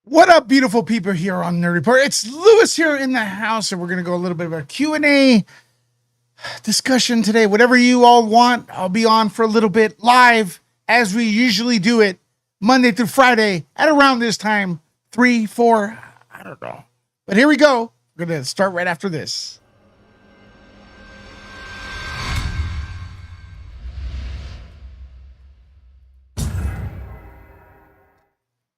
What up, beautiful people here on Nerd Report? It's Lewis here in the house, and we're going to go a little bit of a Q&A discussion today. Whatever you all want, I'll be on for a little bit live, as we usually do it, Monday through Friday at around this time, 3, 4, I don't know. But here we go. We're going to start right after this.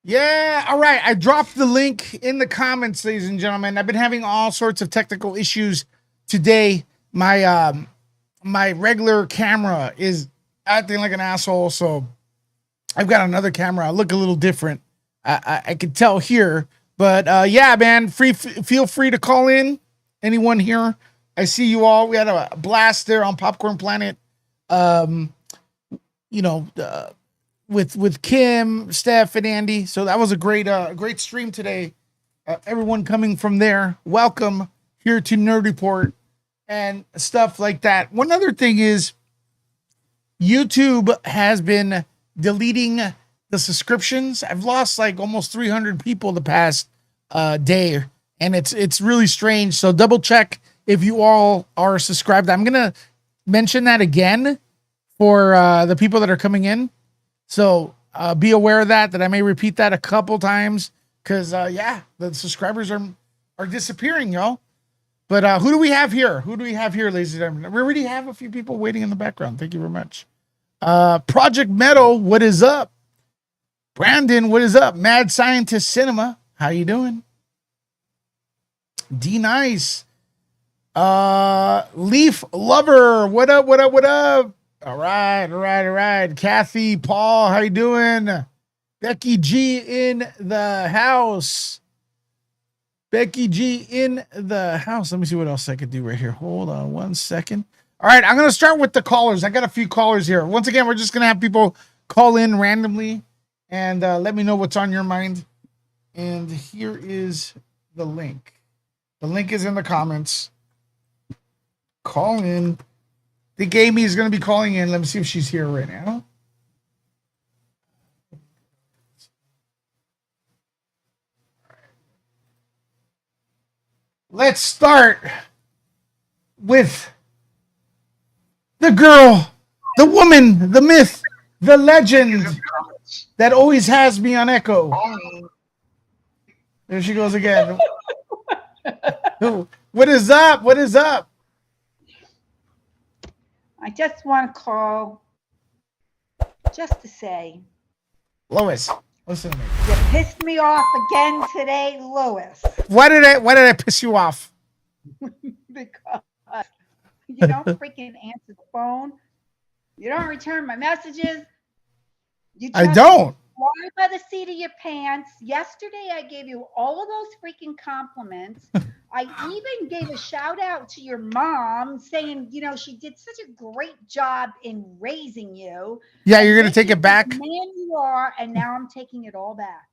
Yeah, all right. I dropped the link in the comments, ladies and gentlemen. I've been having all sorts of technical issues today. My my regular camera is acting like an asshole, so I've got another camera. I look a little different. I can tell here, but yeah, man. Feel free to call in. Anyone here? I see you all. We had a blast there on Popcorn Planet. With Kim, Steph, and Andy. So that was a great stream today. Everyone coming from there, welcome here to Nerd Report and stuff like that. One other thing is YouTube has been deleting the subscriptions. I've lost like almost 300 people the past day, and it's really strange. So double check if you all are subscribed. I'm gonna mention that again for the people that are coming in. So be aware of that I may repeat that a couple times because, the subscribers are disappearing, y'all. But who do we have here? Ladies and gentlemen? We already have a few people waiting in the background. Thank you very much. Project Meadow, what is up? Brandon, what is up? Mad Scientist Cinema, how you doing? D Nice. Leaf Lover, what up? All right. Kathy, Paul, how you doing? Becky G in the house. Let me see what else I could do right here. Hold on one second. All right, I'm going to start with the callers. I got a few callers here. Once again, we're just going to have people call in randomly and let me know what's on your mind. And here is the link. The link is in the comments. Call in. I think Amy is going to be calling in. Let me see if she's here right now. Let's start with the girl, the woman, the myth, the legend that always has me on Echo. There she goes again. What is up? I just want to call just to say, Lois, listen to me. You pissed me off again today, Lois. Why did I piss you off? Because you don't freaking answer the phone. You don't return my messages. I don't. Fly by the seat of your pants. Yesterday, I gave you all of those freaking compliments. I even gave a shout out to your mom saying, she did such a great job in raising you. Yeah, you're going to take it back? Man, you are, and now I'm taking it all back.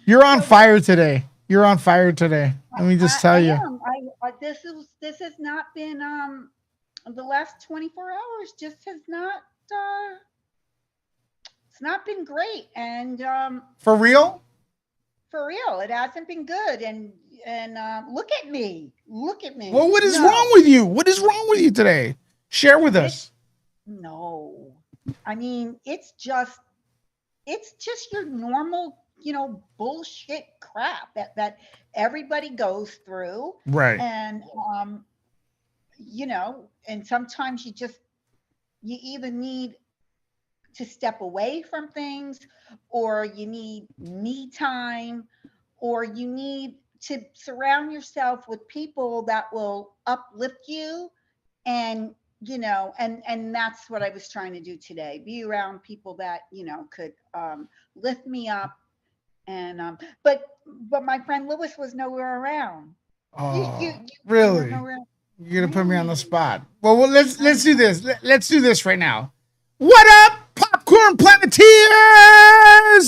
You're on fire today. Let me just tell you. This has not been the last 24 hours. Just has not. It's not been great, and for real, it hasn't been good. And look at me. Well, what is wrong with you? What is wrong with you today? Share with us. No, I mean it's just your normal, bullshit crap that everybody goes through, right? And and sometimes you either need to step away from things, or you need me time, or you need to surround yourself with people that will uplift you. And and that's what I was trying to do today, be around people that could lift me up. And but my friend Lewis was nowhere around. You really? You're gonna put me on the spot. Well, let's do this. Let's do this right now. What up, Popcorn Planeteers?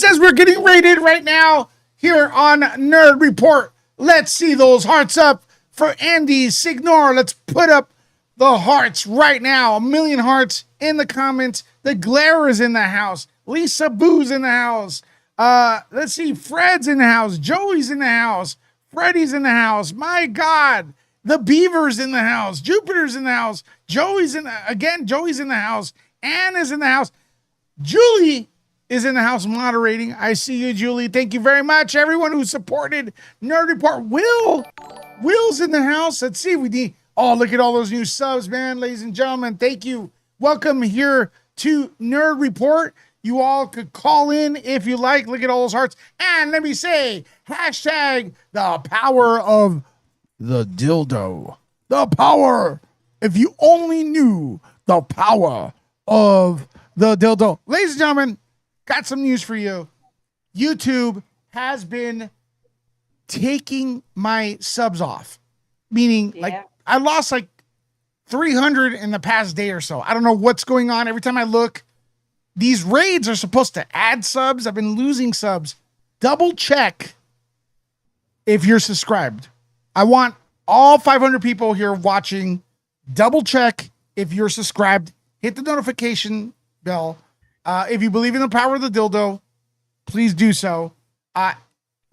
As we're getting rated right now here on Nerd Report. Let's see those hearts up for Andy Signor. Let's put up the hearts right now. 1 million hearts in the comments. The glare is in the house. Lisa Boo's in the house. Let's see. Fred's in the house. Joey's in the house. Freddie's in the house. My God. The Beaver's in the house. Jupiter's in the house. Joey's in the house. Ann is in the house. Julie is in the house moderating. I see you, Julie. Thank you very much. Everyone who supported Nerd Report. Will's in the house. Let's see. Look at all those new subs, man. Ladies and gentlemen, thank you. Welcome here to Nerd Report. You all could call in if you like. Look at all those hearts. And let me say, hashtag the power of the dildo. The power. If you only knew the power of the dildo. Ladies and gentlemen, got some news for you. YouTube has been taking my subs off. Meaning, like, I lost like 300 in the past day or so. I don't know what's going on. Every time I look, these raids are supposed to add subs. I've been losing subs. Double check if you're subscribed. I want all 500 people here watching. Double check if you're subscribed. Hit the notification bell. If you believe in the power of the dildo, please do so.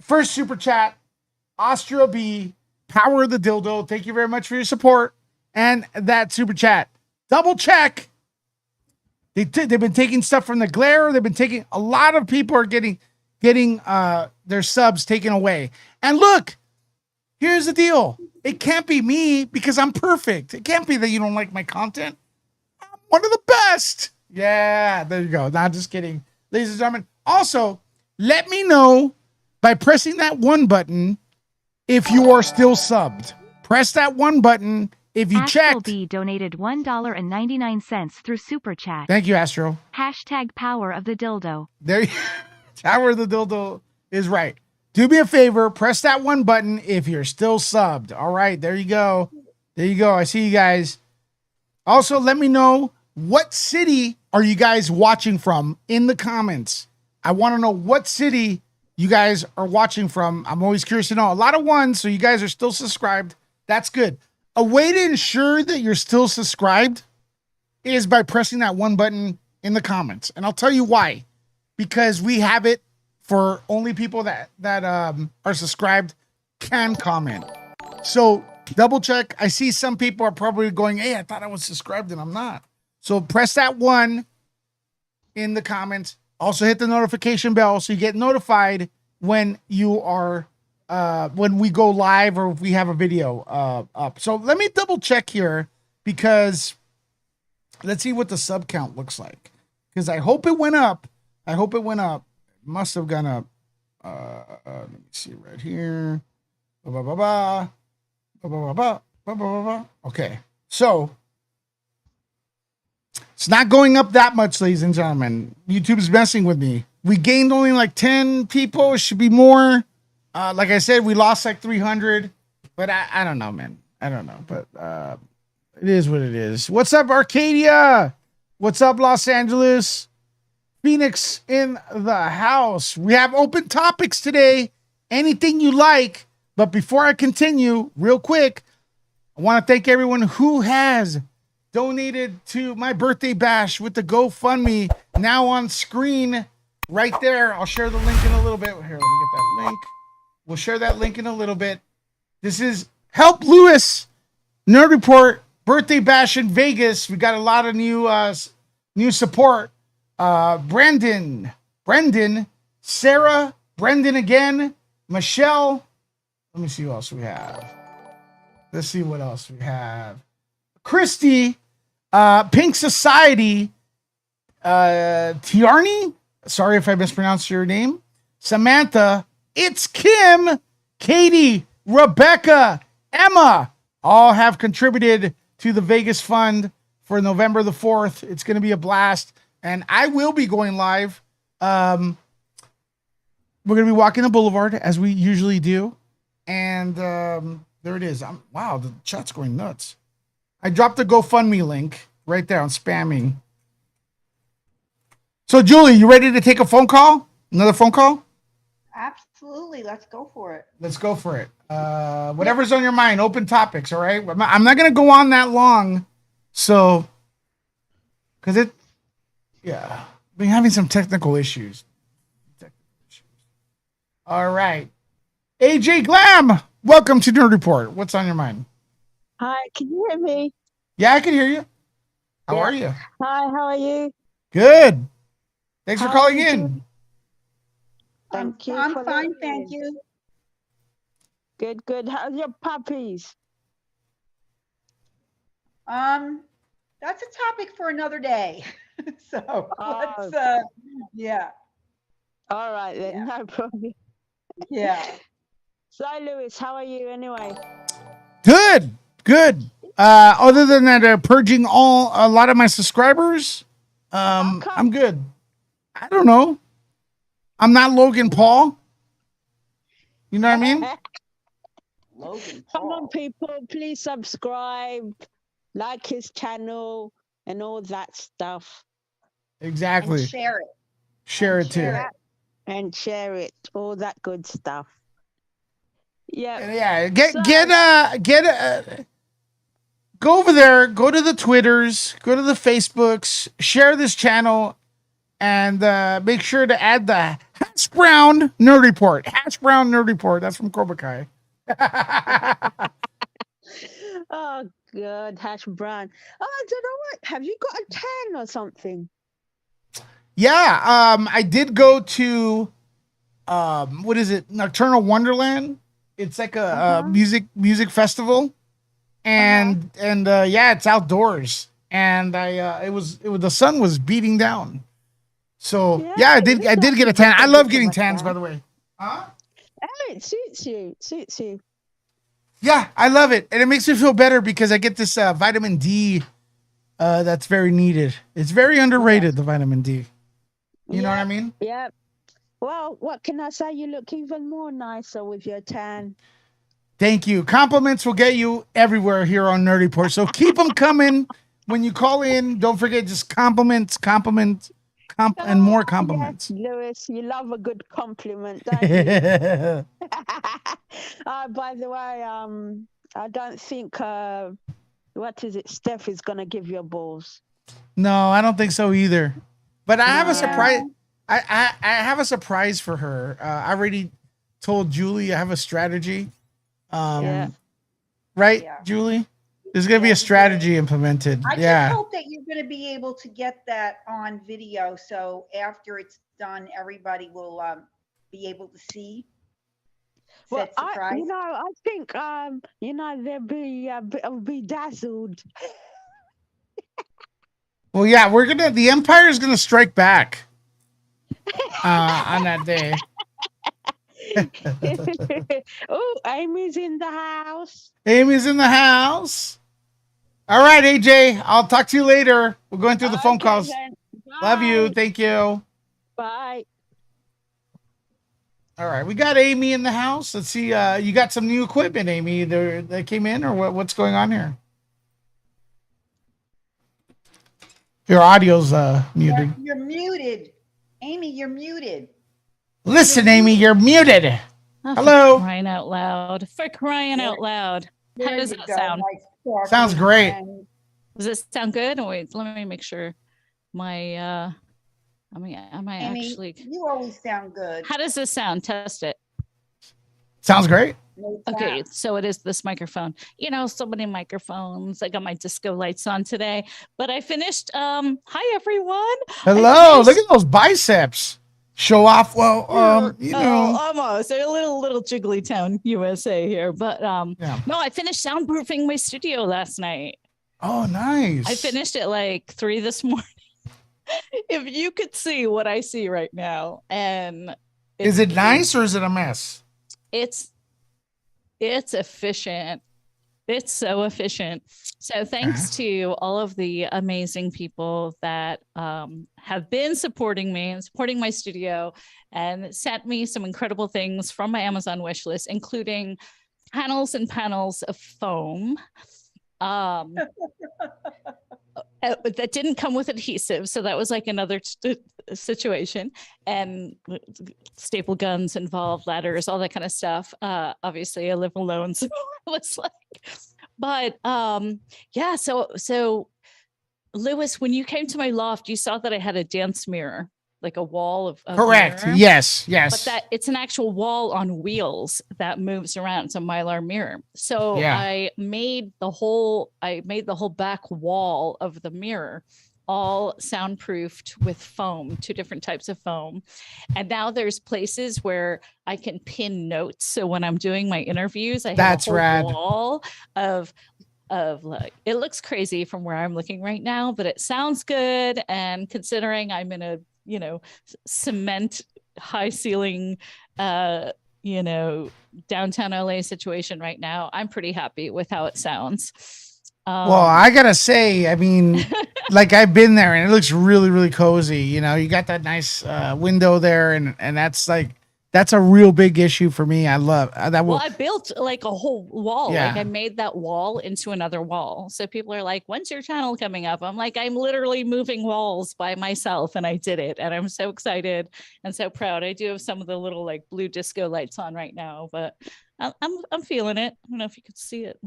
First super chat, Austria B, power of the dildo. Thank you very much for your support. And that super chat. Double check. They've been taking stuff from the glare. They've been taking, a lot of people are getting their subs taken away. And look, here's the deal. It can't be me because I'm perfect. It can't be that you don't like my content. I'm one of the best. Yeah, there you go. Not just kidding. Ladies and gentlemen, also, let me know by pressing that one button if you are still subbed. Press that one button if you checked. Astro B donated $1.99 through Super Chat. Thank you, Astro. Hashtag power of the dildo. There you Power of the dildo is right. Do me a favor, press that one button if you're still subbed. All right, there you go. There you go. I see you guys. Also, let me know, what city are you guys watching from in the comments? I want to know what city you guys are watching from. I'm always curious to know. A lot of ones, so you guys are still subscribed. That's good. A way to ensure that you're still subscribed is by pressing that one button in the comments. And I'll tell you why. Because we have it for only people that are subscribed can comment. So double check. I see some people are probably going, hey, I thought I was subscribed and I'm not. So press that one in the comments. Also hit the notification bell so you get notified when you are when we go live or if we have a video up. So let me double check here because let's see what the sub count looks like. Because I hope it went up. I hope it went up. It must have gone up. Let me see right here. Okay. So it's not going up that much, ladies and gentlemen. YouTube's messing with me. We gained only like 10 people. It should be more. Like I said, we lost like 300. But I don't know, man. I don't know. But it is what it is. What's up, Arcadia? What's up, Los Angeles? Phoenix in the house. We have open topics today. Anything you like. But before I continue, real quick, I want to thank everyone who has donated to my birthday bash with the GoFundMe now on screen right there. I'll share the link in a little bit. Here, let me get that link. We'll share that link in a little bit. This is Help Lewis Nerd Report birthday bash in Vegas. We got a lot of new support. Brendan, Sarah, Brendan again, Michelle. Let me see who else we have. Let's see what else we have. Christy, Pink Society, Tiarni. Sorry if I mispronounced your name. Samantha, it's Kim, Katie, Rebecca, Emma, all have contributed to the Vegas Fund for November the 4th. It's going to be a blast. And I will be going live. We're going to be walking the boulevard as we usually do. And there it is. Wow, the chat's going nuts. I dropped the GoFundMe link right there. I'm spamming. So, Julie, you ready to take a phone call? Another phone call? Absolutely. Let's go for it. Let's go for it. Whatever's on your mind. Open topics, all right? I'm not going to go on that long. So, because yeah. Been having some technical issues. All right. AJ Glam, welcome to Nerd Report. What's on your mind? Hi, can you hear me? Yeah, I can hear you. How Yeah. are you? Hi, how are you? Good. Thanks for How calling are you in. doing? Thank you I'm for fine, listening. thank you. Good, good. How's your puppies? That's a topic for another day. So Oh. let's, yeah, All right then, Yeah. no problem. yeah. So, Lewis, how are you anyway? Good. Good. Other than that, purging a lot of my subscribers, How come? I'm good. I don't know. I'm not Logan Paul. You know what I mean? Logan Come on, Paul. people, please subscribe, like his channel, and all that stuff, And Exactly. share it. Share and it too. share it. and share it, all that good stuff. Yeah. Yeah. Go over there. Go to the Twitters. Go to the Facebooks. Share this channel, and make sure to add the Hash Brown Nerd Report. Hash Brown Nerd Report. That's from Cobra Kai. Oh, good, hash brown. Oh, I don't know what. Have you got a tan or something? Yeah. I did go to what is it? Nocturnal Wonderland. It's like a music festival, and yeah, it's outdoors, and the sun was beating down. So yeah, I did get a tan. I love getting tans, by the way. Huh? Oh, it suits you. Suits you. Yeah, I love it, and it makes me feel better because I get this vitamin D that's very needed. It's very underrated, the vitamin D. You know what I mean? Yeah. Well, what can I say? You look even more nicer with your tan. Thank you. Compliments will get you everywhere here on Nerdy Report. So keep them coming when you call in. Don't forget, just compliments, and more compliments. Yes, Lewis, you love a good compliment, don't you? By the way, I don't think what is it? Steph is gonna give you balls. No, I don't think so either. But I have a No. surprise. I have a surprise for her. I already told Julie I have a strategy. Yeah. Right, Yeah. Julie? There's gonna be Yeah, a strategy implemented. I Yeah. just hope that you're going to be able to get that on video. So after it's done, everybody will be able to see. Well, Said surprise. I think they'll be a bit of bedazzled. Well, yeah, the Empire is gonna strike back on that day. Oh, Amy's in the house. Amy's in the house. All right, AJ, I'll talk to you later. We're going through the phone Okay, calls. then. Love you. Bye. Thank you. Bye. All right, we got Amy in the house. Let's see. You got some new equipment, Amy, that came in, or what's going on here? Your audio's muted. You're muted. Amy, you're muted. Listen, Amy, you're muted. Oh, Hello. For crying out loud. For crying out loud. How There does you that go. sound? Nice talking, Sounds great. friend. Does it sound good? Oh, wait, let me make sure my am I Amy, actually you always sound good. how does this sound? Test it. Sounds great. No Okay, tap. so it is this microphone. You know, so many microphones. I got my disco lights on today, but I finished. Hi everyone. Hello. Look at those biceps. Show off. Well, you Oh, know. almost a little jiggly town USA here, but Yeah. no, I finished soundproofing my studio last night. Oh, nice. I finished at like 3 this morning. If you could see what I see right now, and Is it nice or is it a mess? It's efficient. It's so efficient. So thanks to all of the amazing people that have been supporting me and supporting my studio and sent me some incredible things from my Amazon wish list, including panels and panels of foam. That didn't come with adhesive, so that was like another situation, and staple guns involved, ladders, all that kind of stuff. Obviously I live alone, so it's like, but yeah, so Lewis, when you came to my loft, you saw that I had a dance mirror, like a wall of Correct. mirror. Yes. But Yes. that it's an actual wall on wheels that moves around. It's a Mylar mirror. So Yeah. I made the whole back wall of the mirror all soundproofed with foam, 2 different types of foam. And now there's places where I can pin notes. So when I'm doing my interviews, I have That's a whole rad. wall of like, it looks crazy from where I'm looking right now, but it sounds good. And considering I'm in a, you know, cement high ceiling, you know, downtown LA situation right now, I'm pretty happy with how it sounds. Well, I gotta say, I mean, like I've been there and it looks really, really cozy. You know, you got that nice window there, and that's a real big issue for me. I love that. Well, I built like a whole wall. Yeah. Like I made that wall into another wall. So people are like, when's your channel coming up? I'm like, I'm literally moving walls by myself, and I did it. And I'm so excited and so proud. I do have some of the little like blue disco lights on right now, but I'm feeling it. I don't know if you could see it.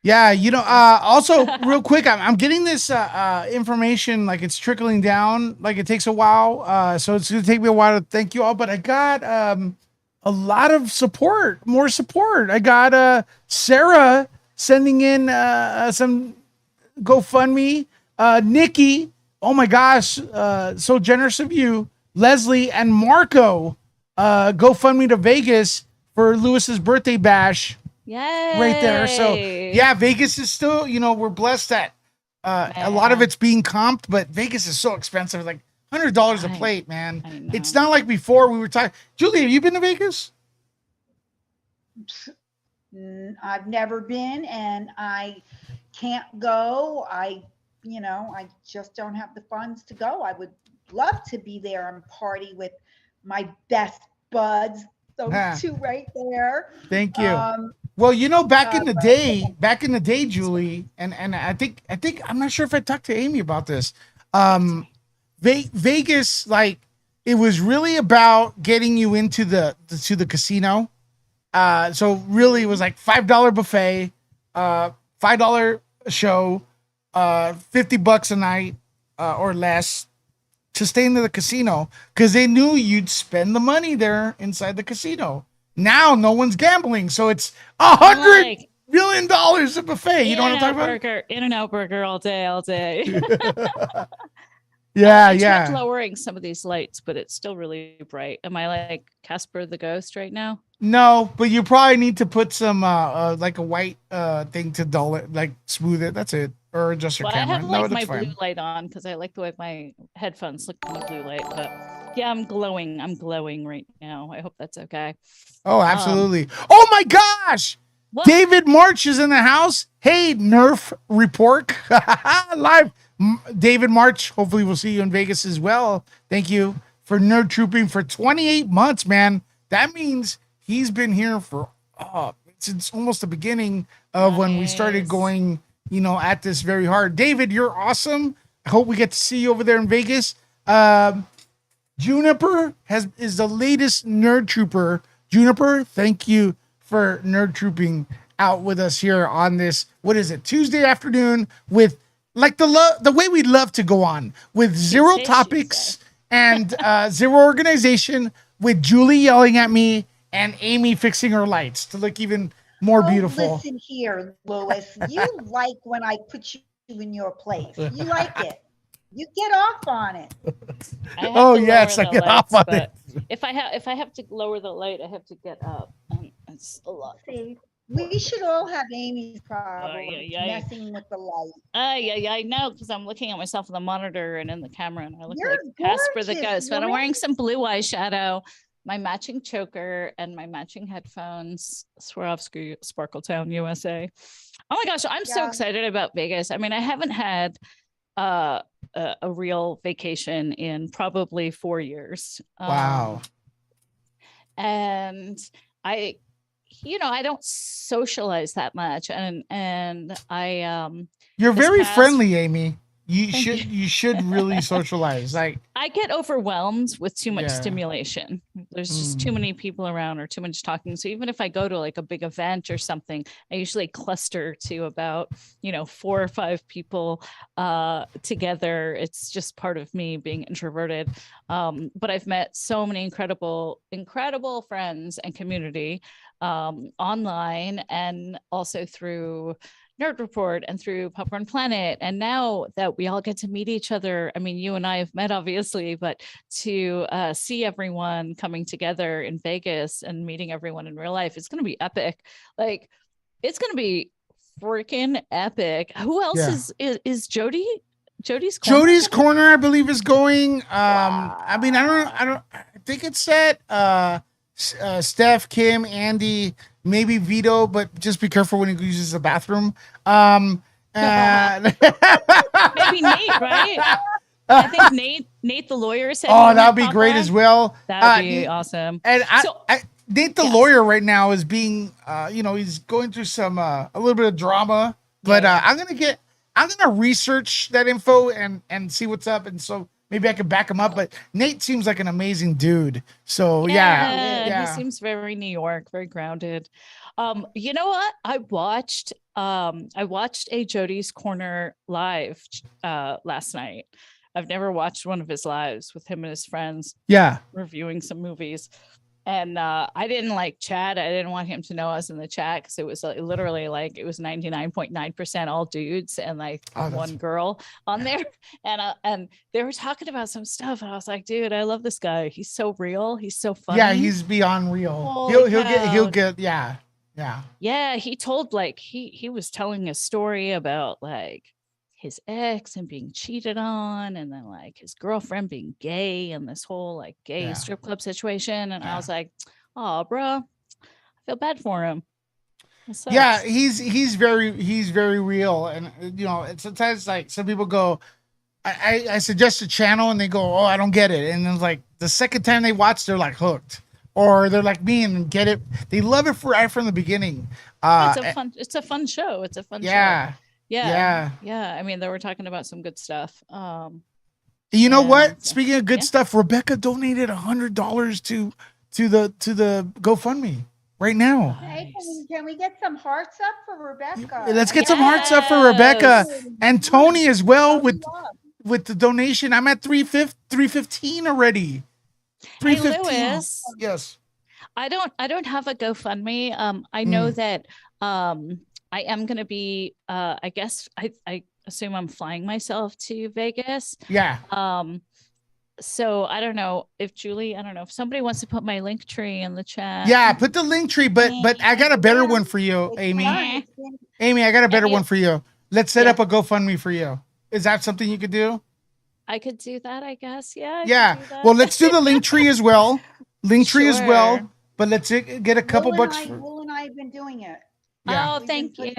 Yeah, you know, also real quick, I'm getting this information, like it's trickling down, like it takes a while. So it's gonna take me a while to thank you all, but I got a lot of support, more support. I got Sarah sending in some GoFundMe, Nikki, oh my gosh, so generous of you, Leslie and Marco, GoFundMe to Vegas for Lewis's birthday bash. Yay. Right there. So yeah, Vegas is still, you know, we're blessed that a lot of it's being comped, but Vegas is so expensive, like $100 a plate, man. It's not like before we were talking. Julie, have you been to Vegas? I've never been, and I can't go. I just don't have the funds to go. I would love to be there and party with my best buds. Those 2 right there. Thank you. Well, you know, back in the day, Julie, and I think I'm not sure if I talked to Amy about this. Vegas, like, it was really about getting you into the casino. So really, it was like $5 buffet, $5 show, $50 a night or less to stay into the casino, because they knew you'd spend the money there inside the casino. Now no one's gambling, so it's $100 million a buffet. You know what I'm talking about? In-N-Out burger all day. Yeah, I yeah. tried lowering some of these lights, but it's still really bright. Am I like Casper the Ghost right now? No, but you probably need to put some like a white thing to dull it, like smooth it. That's it, or adjust your camera. I have like my fine. blue light on because I like the way my headphones look in the blue light. But yeah, I'm glowing. I'm glowing right now. I hope that's okay. Oh, absolutely. Oh my gosh. What? David March is in the house. Hey, Nerf report live. David March. Hopefully we'll see you in Vegas as well. Thank you for nerd trooping for 28 months, man. That means he's been here for since almost the beginning of when we started going, you know, at this very hard. David, you're awesome. I hope we get to see you over there in Vegas. Juniper is the latest nerd trooper. Juniper, thank you for nerd trooping out with us here on this, what is it, Tuesday afternoon, with like the way we love to go on, with zero topics and zero organization, with Julie yelling at me and Amy fixing her lights to look even more beautiful. Listen here, Lewis. You like when I put you in your place. You like it. You get off on it. Oh yes, I get off on it. If I have to lower the light, I have to get up. It's a lot. See, we should all have Amy's problem messing with the light. I know, because I'm looking at myself in the monitor and in the camera, and I look like Casper the Ghost. But I'm wearing some blue eyeshadow, my matching choker, and my matching headphones. Swarovski, Sparkletown, USA. Oh my gosh, I'm so excited about Vegas. I mean, I haven't had a real vacation in probably 4 years. Wow. And I don't socialize that much, and I you're very friendly, Amy. Thank you. You should really socialize. Like, I get overwhelmed with too much Yeah. stimulation. There's just too many people around or too much talking. So even if I go to like a big event or something, I usually cluster to about, 4 or 5 people together. It's just part of me being introverted. But I've met so many incredible friends and community online, and also through Nerd Report and through Popcorn Planet. And now that we all get to meet each other, I mean, you and I have met obviously, but to see everyone coming together in Vegas and meeting everyone in real life, it's going to be epic. Like, it's going to be freaking epic. Who else is Jody? Jody's Corner, I believe, is going. I mean, I think it's set. Steph, Kim, Andy, maybe Vito, but just be careful when he uses the bathroom. Maybe Nate, right? I think Nate the lawyer said. Oh, that'd be great as well. That'd be awesome. And Nate the lawyer right now is being, he's going through some a little bit of drama, but I'm gonna research that info and see what's up, and so maybe I could back him up. But Nate seems like an amazing dude, so yeah. He seems very New York, very grounded. You know what? I watched a Jody's Corner live last night. I've never watched one of his lives with him and his friends. Yeah, reviewing some movies. And I didn't like chat. I didn't want him to know us in the chat because it was literally like it was 99.9% all dudes and like one girl on there. And they were talking about some stuff. And I was like, dude, I love this guy. He's so real. He's so funny. Yeah, he's beyond real. He'll get yeah. Yeah, he told like he was telling a story about like his ex and being cheated on, and then like his girlfriend being gay and this whole like gay strip club situation. And I was like, oh, bro, I feel bad for him. Yeah, he's very real. And sometimes like some people go, I suggest a channel and they go, oh, I don't get it. And then like the second time they watch, they're like hooked. Or they're like me and get it. They love it right from the beginning. It's a fun show. It's a fun show. Yeah. I mean, they were talking about some good stuff. You know what? Speaking of good stuff, Rebecca donated $100 to the GoFundMe right now. Hey, can we get some hearts up for Rebecca? Let's get some hearts up for Rebecca and Tony as well with the donation. I'm at 315 already. 315. Hey, Lewis. Yes. I don't have a GoFundMe. I know that I am going to be, I guess, I assume I'm flying myself to Vegas. Yeah. So I don't know if somebody wants to put my link tree in the chat. Yeah, put the link tree, but I got a better one for you, Amy. Amy, I got a better one for you. Let's set up a GoFundMe for you. Is that something you could do? I could do that, I guess. Yeah. Yeah. Well, let's do the link tree as well. As well. But let's get a couple bucks. Will and I have been doing it. Yeah. Oh, thank you.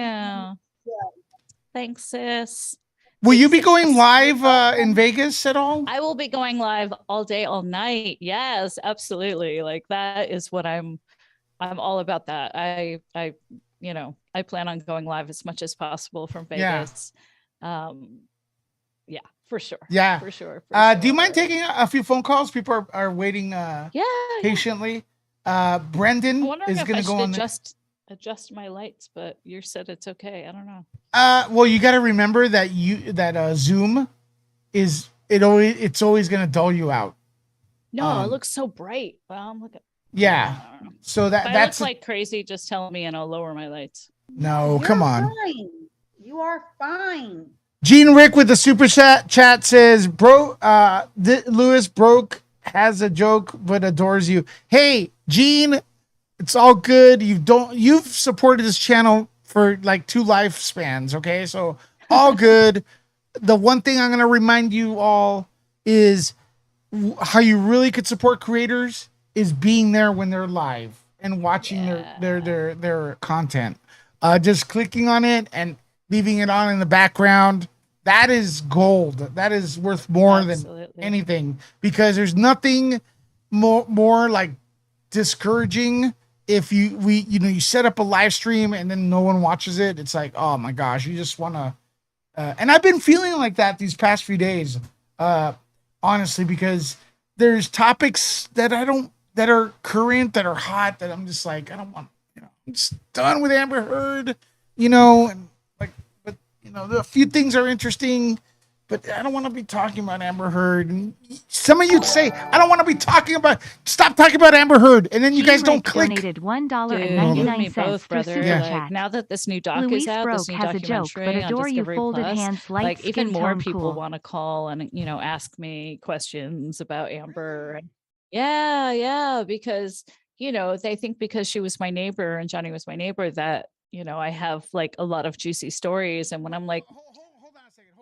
Thanks, sis. Will you be going live in Vegas at all? I will be going live all day, all night. Yes, absolutely. Like that is what I'm all about that. I plan on going live as much as possible from Vegas. Yeah, for sure. Yeah. For sure. Do you mind taking a few phone calls? People are waiting patiently. Brendan is going to go on adjust my lights, but you said it's okay. I don't know. Well, you got to remember that Zoom it's always going to dull you out. No, it looks so bright. Well, look at. Yeah. So that's like crazy. Just tell me and I'll lower my lights. No, come on. Fine. You are fine. Gene Rick with the super chat says, "Bro, Lewis broke has a joke but adores you." Hey, Gene. It's all good. You've supported this channel for like 2 lifespans, okay? So all good. The one thing I'm going to remind you all is how you really could support creators is being there when they're live and watching their content. Just clicking on it and leaving it on in the background. That is gold. That is worth more than anything, because there's nothing more like discouraging if you set up a live stream and then no one watches it. It's like, oh my gosh, you just want to And I've been feeling like that these past few days, honestly, because there's topics that that are current, that are hot, that I'm just like, I don't want, I'm just done with Amber Heard, and like, but a few things are interesting, but I don't want to be talking about Amber Heard. And some of you say, I don't want to be stop talking about Amber Heard. And then you guys don't click. Donated Dude, $1.99 you and me through both, brother. Super Yeah. Like Chat. now that this new doc is Luis out, this Broke new has a joke, but documentary on adore you Discovery folded Plus, hands, light like even skin more tone, people cool. want to call and ask me questions about Amber. And yeah, because they think because she was my neighbor and Johnny was my neighbor that I have like a lot of juicy stories. And when I'm like, Hold on a second.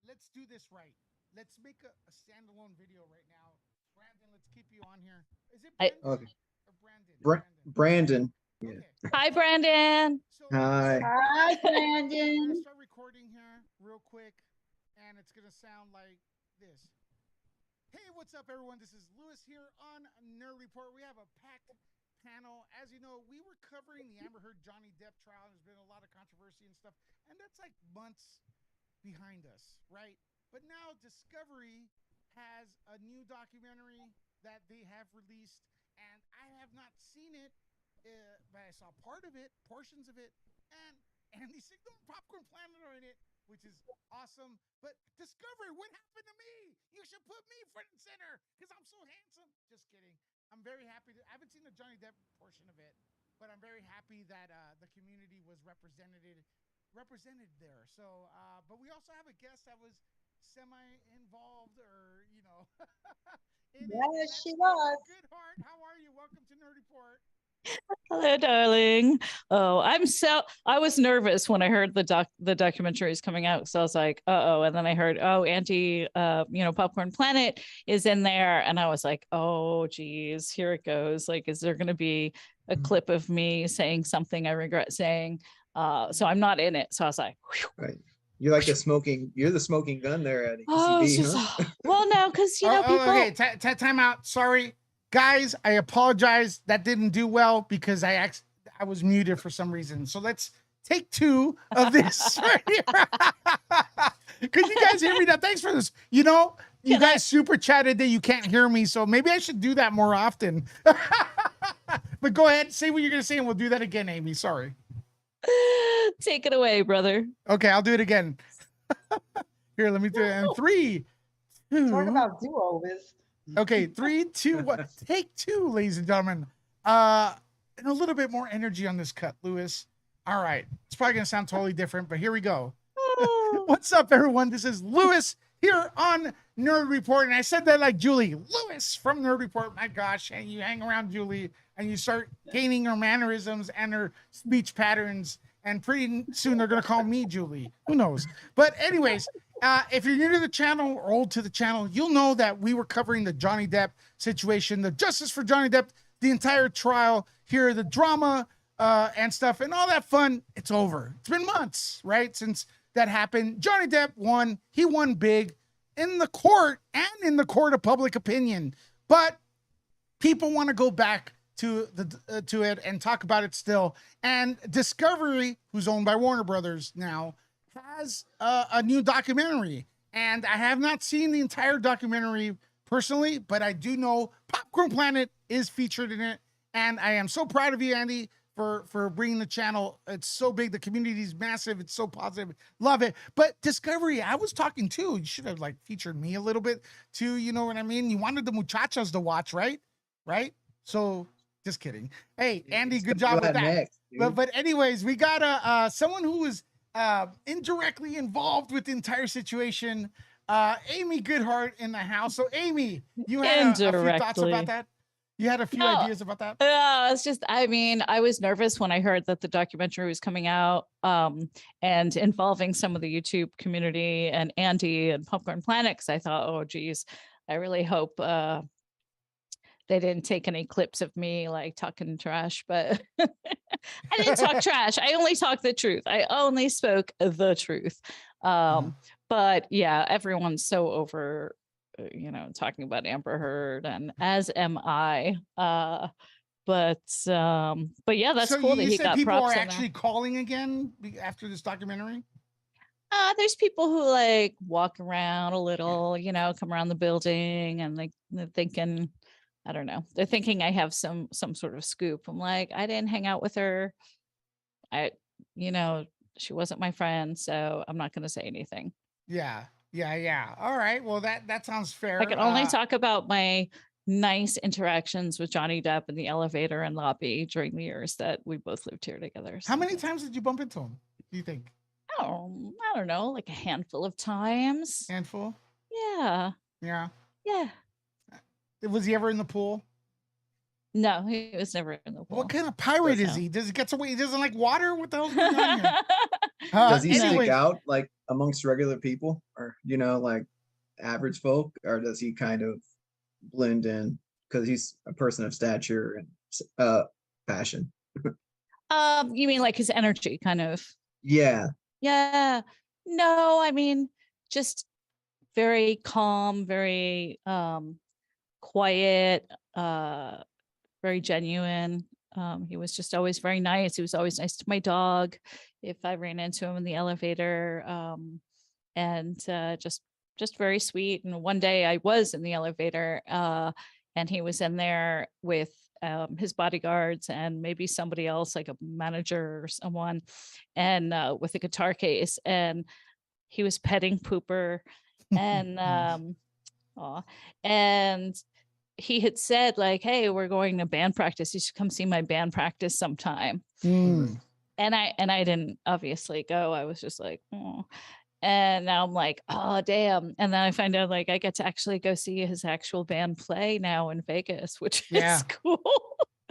Let's do this right. Let's make a standalone video right now. Brandon, let's keep you on here. Is it I- Brandon Okay. or Brandon? Brandon. Yeah. Okay. hi, Brandon. So Hi. Hi, I'm gonna Brandon. start recording here real quick, and it's gonna sound like this. Hey, what's up, everyone? This is Lewis here on Nerd Report. We have a packed panel. As you know, we were covering the Amber Heard Johnny Depp trial. There's been a lot of controversy and stuff, and that's like months behind us, right? But now Discovery has a new documentary that they have released, and I have not seen it, but I saw part of it, portions of it, and Andy Signal and Popcorn Planet are in it, which is awesome. But Discovery, what happened to me? You should put me front and center because I'm so handsome. Just kidding. I'm very happy. I haven't seen the Johnny Depp portion of it, but I'm very happy that the community was represented there. So, but we also have a guest that was semi-involved, or in it. Yes, she That's was. GOODHEART. How are you? Welcome to Nerd Report. Hello, darling. Oh, I was nervous when I heard the documentary is coming out. So I was like, uh-oh. And then I heard, Popcorn Planet is in there. And I was like, oh, geez, here it goes. Like, is there going to be a clip of me saying something I regret saying? So I'm not in it. So I was like, whew. Right. You're the smoking gun there at Oh, it's ECB, just, huh? well, no, because, people. Okay, time out. Sorry. Guys, I apologize. That didn't do well because I was muted for some reason. So let's take 2 of this right here. Because you guys hear me now. Thanks for this. You guys super chatted that you can't hear me. So maybe I should do that more often. But go ahead, say what you're going to say, and we'll do that again, Amy. Sorry. Take it away, brother. Okay, I'll do it again. Here, let me do it. And 3, 2. Talk about do-overs. Okay, 3, 2, 1. Take 2, ladies and gentlemen. And a little bit more energy on this cut, Lewis. All right. It's probably going to sound totally different, but here we go. What's up, everyone? This is Lewis here on Nerd Report. And I said that like Julie. Lewis from Nerd Report. My gosh. And you hang around Julie and you start gaining her mannerisms and her speech patterns. And pretty soon they're going to call me Julie. Who knows? But anyways, if you're new to the channel or old to the channel, you'll know that we were covering the Johnny Depp situation, the justice for Johnny Depp, the entire trial here, the drama and stuff and all that fun. It's over. It's been months, right, since that happened. Johnny Depp won. He won big in the court and in the court of public opinion. But people want to go back to it and talk about it still. And Discovery, who's owned by Warner Brothers now, has a new documentary. And I have not seen the entire documentary personally, but I do know Popcorn Planet is featured in it. And I am so proud of you, Andy, for bringing the channel. It's so big. The community is massive. It's so positive. Love it. But Discovery, I was talking too. You should have featured me a little bit too. You know what I mean? You wanted the muchachos to watch, right? Right? So just kidding. Hey, Andy, good job with that. Next, but anyways, we got someone who was indirectly involved with the entire situation. Amy GOODHEART in the house. So Amy, you had a few thoughts about that? You had a few ideas about that? It's just, I was nervous when I heard that the documentary was coming out and involving some of the YouTube community and Andy and Popcorn Planet, because I thought, oh, geez, I really hope they didn't take any clips of me talking trash, but I didn't talk trash. I only talked the truth. I only spoke the truth. But yeah, everyone's so over, talking about Amber Heard, and as am I. But yeah, that's so cool that you he said got people props are on actually calling again after this documentary. There's people who like walk around a little, come around the building and like they're thinking, I don't know, they're thinking I have some sort of scoop. I'm like, I didn't hang out with her. I, you know, she wasn't my friend, so I'm not going to say anything. Yeah. All right. Well, that sounds fair. I can only talk about my nice interactions with Johnny Depp in the elevator and lobby during the years that we both lived here together. How many times did you bump into him, do you think? Oh, I don't know, like a handful of times. Handful? Yeah. Yeah. Yeah. Was he ever in the pool? No, he was never in the pool. What kind of pirate is he? Does he get away? He doesn't like water? What the hell's going on here? Does he Anyway. stick out like amongst regular people, or like average folk, or does he kind of blend in because he's a person of stature and passion? You mean like his energy, kind of? Yeah. Yeah. No, I mean, just very calm, very quiet, very genuine. He was just always very nice. He was always nice to my dog if I ran into him in the elevator. And just very sweet. And one day I was in the elevator and he was in there with his bodyguards and maybe somebody else, like a manager or someone, and with a guitar case, and he was petting Pooper and and he had said like, hey, we're going to band practice, you should come see my band practice sometime. And I didn't obviously go. I was just like, oh. And now I'm like, oh damn. And then I find out like I get to actually go see his actual band play now in Vegas, which is cool.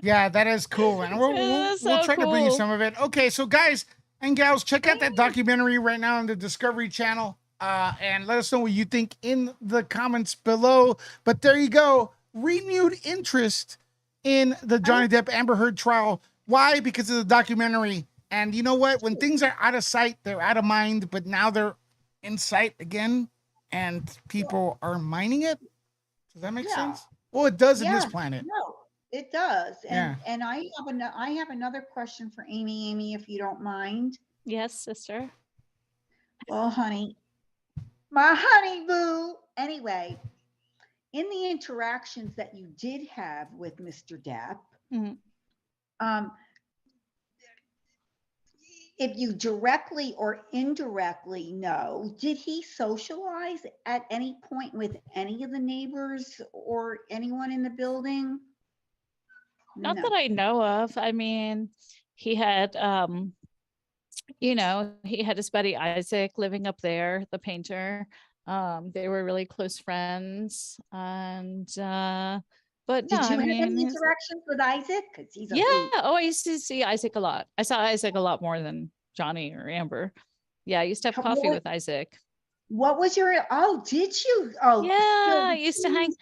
Yeah, that is cool. And we'll try to bring you some of it. Okay, so guys and gals, check out that documentary right now on the Discovery Channel. And let us know what you think in the comments below. But there you go. Renewed interest in the Johnny Depp Amber Heard trial. Why? Because of the documentary. And you know what? When things are out of sight, they're out of mind, but now they're in sight again and people are mining it. Does that make sense? Well, it does in this planet. No, it does. And I have another question for Amy. Amy, if you don't mind. Yes, sister. Well, honey, my honey boo. Anyway, in the interactions that you did have with Mr. Depp, if you directly or indirectly know, did he socialize at any point with any of the neighbors or anyone in the building? Not that I know of. I mean, he had, he had his buddy Isaac living up there, the painter. They were really close friends. And, but did no, you have any interactions with Isaac? Because he's a hoot. Oh, I used to see Isaac a lot. I saw Isaac a lot more than Johnny or Amber. Yeah, I used to have coffee with Isaac. What was your? Oh, did you? Oh, yeah, I used to hang.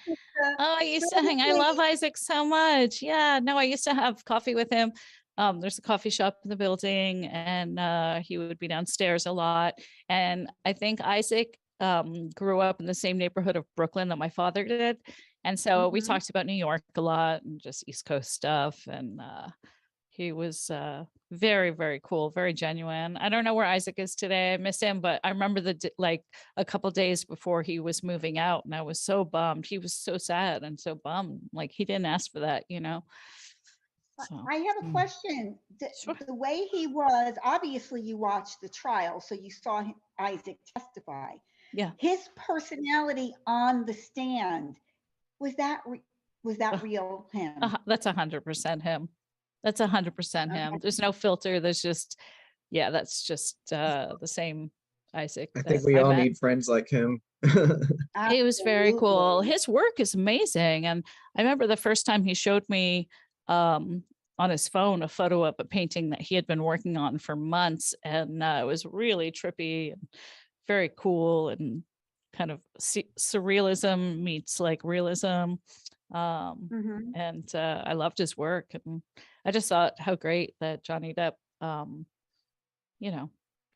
I used to hang. I love Isaac so much. Yeah, no, I used to have coffee with him. There's a coffee shop in the building, and he would be downstairs a lot. And I think Isaac grew up in the same neighborhood of Brooklyn that my father did. And so we talked about New York a lot and just East Coast stuff. And he was very, very cool, very genuine. I don't know where Isaac is today. I miss him, but I remember like a couple days before he was moving out, and I was so bummed. He was so sad and so bummed. Like he didn't ask for that, So. I have a question. The way he was, obviously you watched the trial, so you saw Isaac testify. Yeah. His personality on the stand, was that real him? That's 100% him. That's 100% him. There's no filter. There's just, that's just the same Isaac. I think we all need friends like him. He was very cool. His work is amazing. And I remember the first time he showed me on his phone a photo of a painting that he had been working on for months. And it was really trippy and very cool and kind of surrealism meets like realism. And I loved his work, and I just thought how great that Johnny Depp,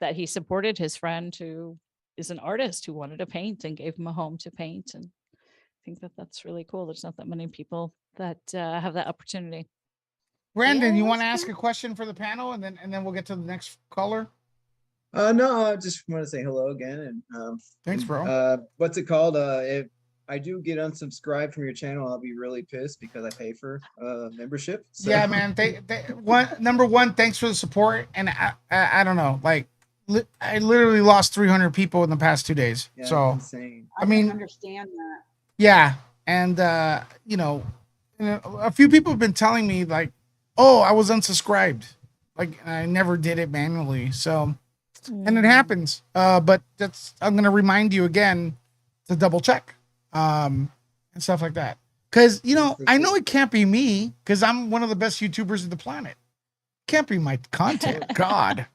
that he supported his friend who is an artist who wanted to paint and gave him a home to paint. And I think that that's really cool. There's not that many people that have that opportunity. Brandon, you want to ask a question for the panel, and then we'll get to the next caller? No, I just want to say hello again, and Thanks, bro. what's it called? If I do get unsubscribed from your channel, I'll be really pissed because I pay for membership. So. Yeah, man. Number one, thanks for the support. And I don't know, like I literally lost 300 people in the past 2 days. Yeah, So insane. I mean, understand that. yeah, and you know, a few people have been telling me like, oh, I was unsubscribed, like I never did it manually. So, and it happens. But I'm gonna remind you again to double check, and stuff like that. Because I know it can't be me because I'm one of the best YouTubers on the planet. Can't be my content. God.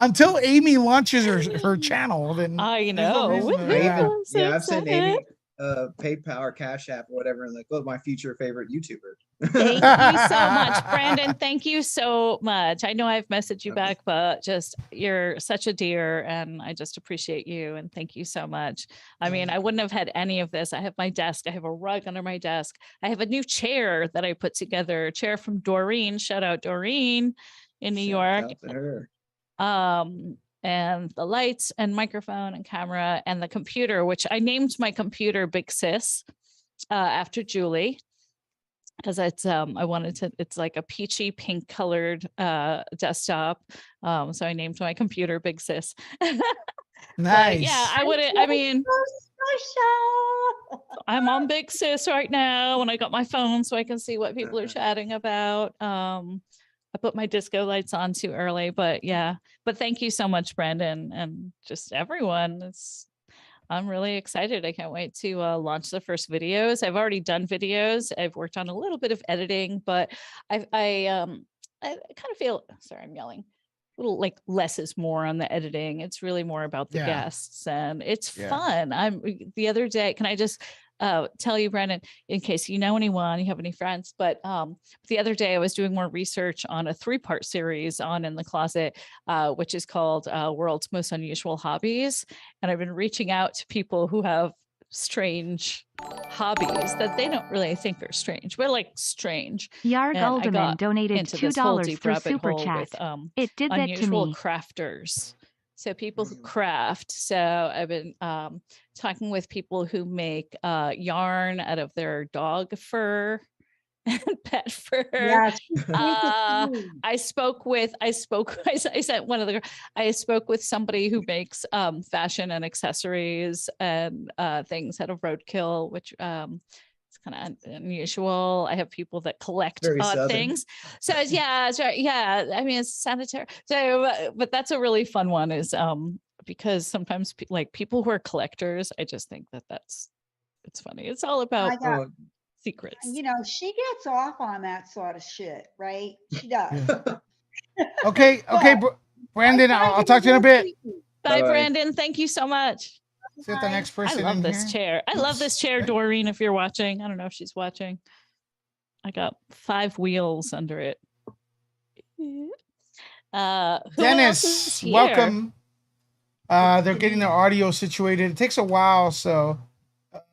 Until Amy launches her channel, then I there's no know. reason to- I yeah. I'm so I've sent Amy excited. PayPal or Cash App or whatever, and like, look, my future favorite YouTuber. Thank you so much, Brandon. Thank you so much. I know I've messaged you back, but just you're such a dear, and I just appreciate you and thank you so much. I mean, I wouldn't have had any of this. I have my desk. I have a rug under my desk. I have a new chair that I put together. A chair from Doreen. Shout out Doreen in New York. Shout out to her. And the lights and microphone and camera and the computer, which I named my computer Big Sis after Julie, because it's it's like a peachy pink colored desktop. So I named my computer Big Sis. Nice. Yeah, I mean, I'm on Big Sis right now, and I got my phone so I can see what people are chatting about. I put my disco lights on too early, but yeah. But thank you so much, Brandon, and just everyone. I'm really excited. I can't wait to launch the first videos. I've already done videos. I've worked on a little bit of editing, but I kind of feel, sorry, I'm yelling. A little like less is more on the editing. It's really more about the guests, and it's fun. The other day, can I just tell you, Brandon, in case you know anyone, you have any friends, but the other day I was doing more research on a 3-part series on In the Closet, which is called World's Most Unusual Hobbies. And I've been reaching out to people who have strange hobbies that they don't really think are strange, but like strange. Yarg And I Alderman got donated into this whole $2 deep through rabbit Super hole Chat. with It did that to unusual me. crafters. So people who craft. So I've been talking with people who make yarn out of their dog fur and pet fur. Yes. I spoke with somebody who makes fashion and accessories and things out of roadkill, which it's kind of unusual. I have people that collect Very odd Southern. things. So yeah. I mean, it's sanitary. So, but that's a really fun one. Is because sometimes like people who are collectors, I just think it's funny. It's all about secrets. She gets off on that sort of shit, right? She does. Okay, Brandon, I'll talk to you in a bit. Bye, Brandon. Thank you so much. See the next person. I love in this here. chair. I love this chair, Right. Doreen, if you're watching. I don't know if she's watching. I got 5 wheels under it. Who else is Dennis, here? welcome. They're getting their audio situated. It takes a while, so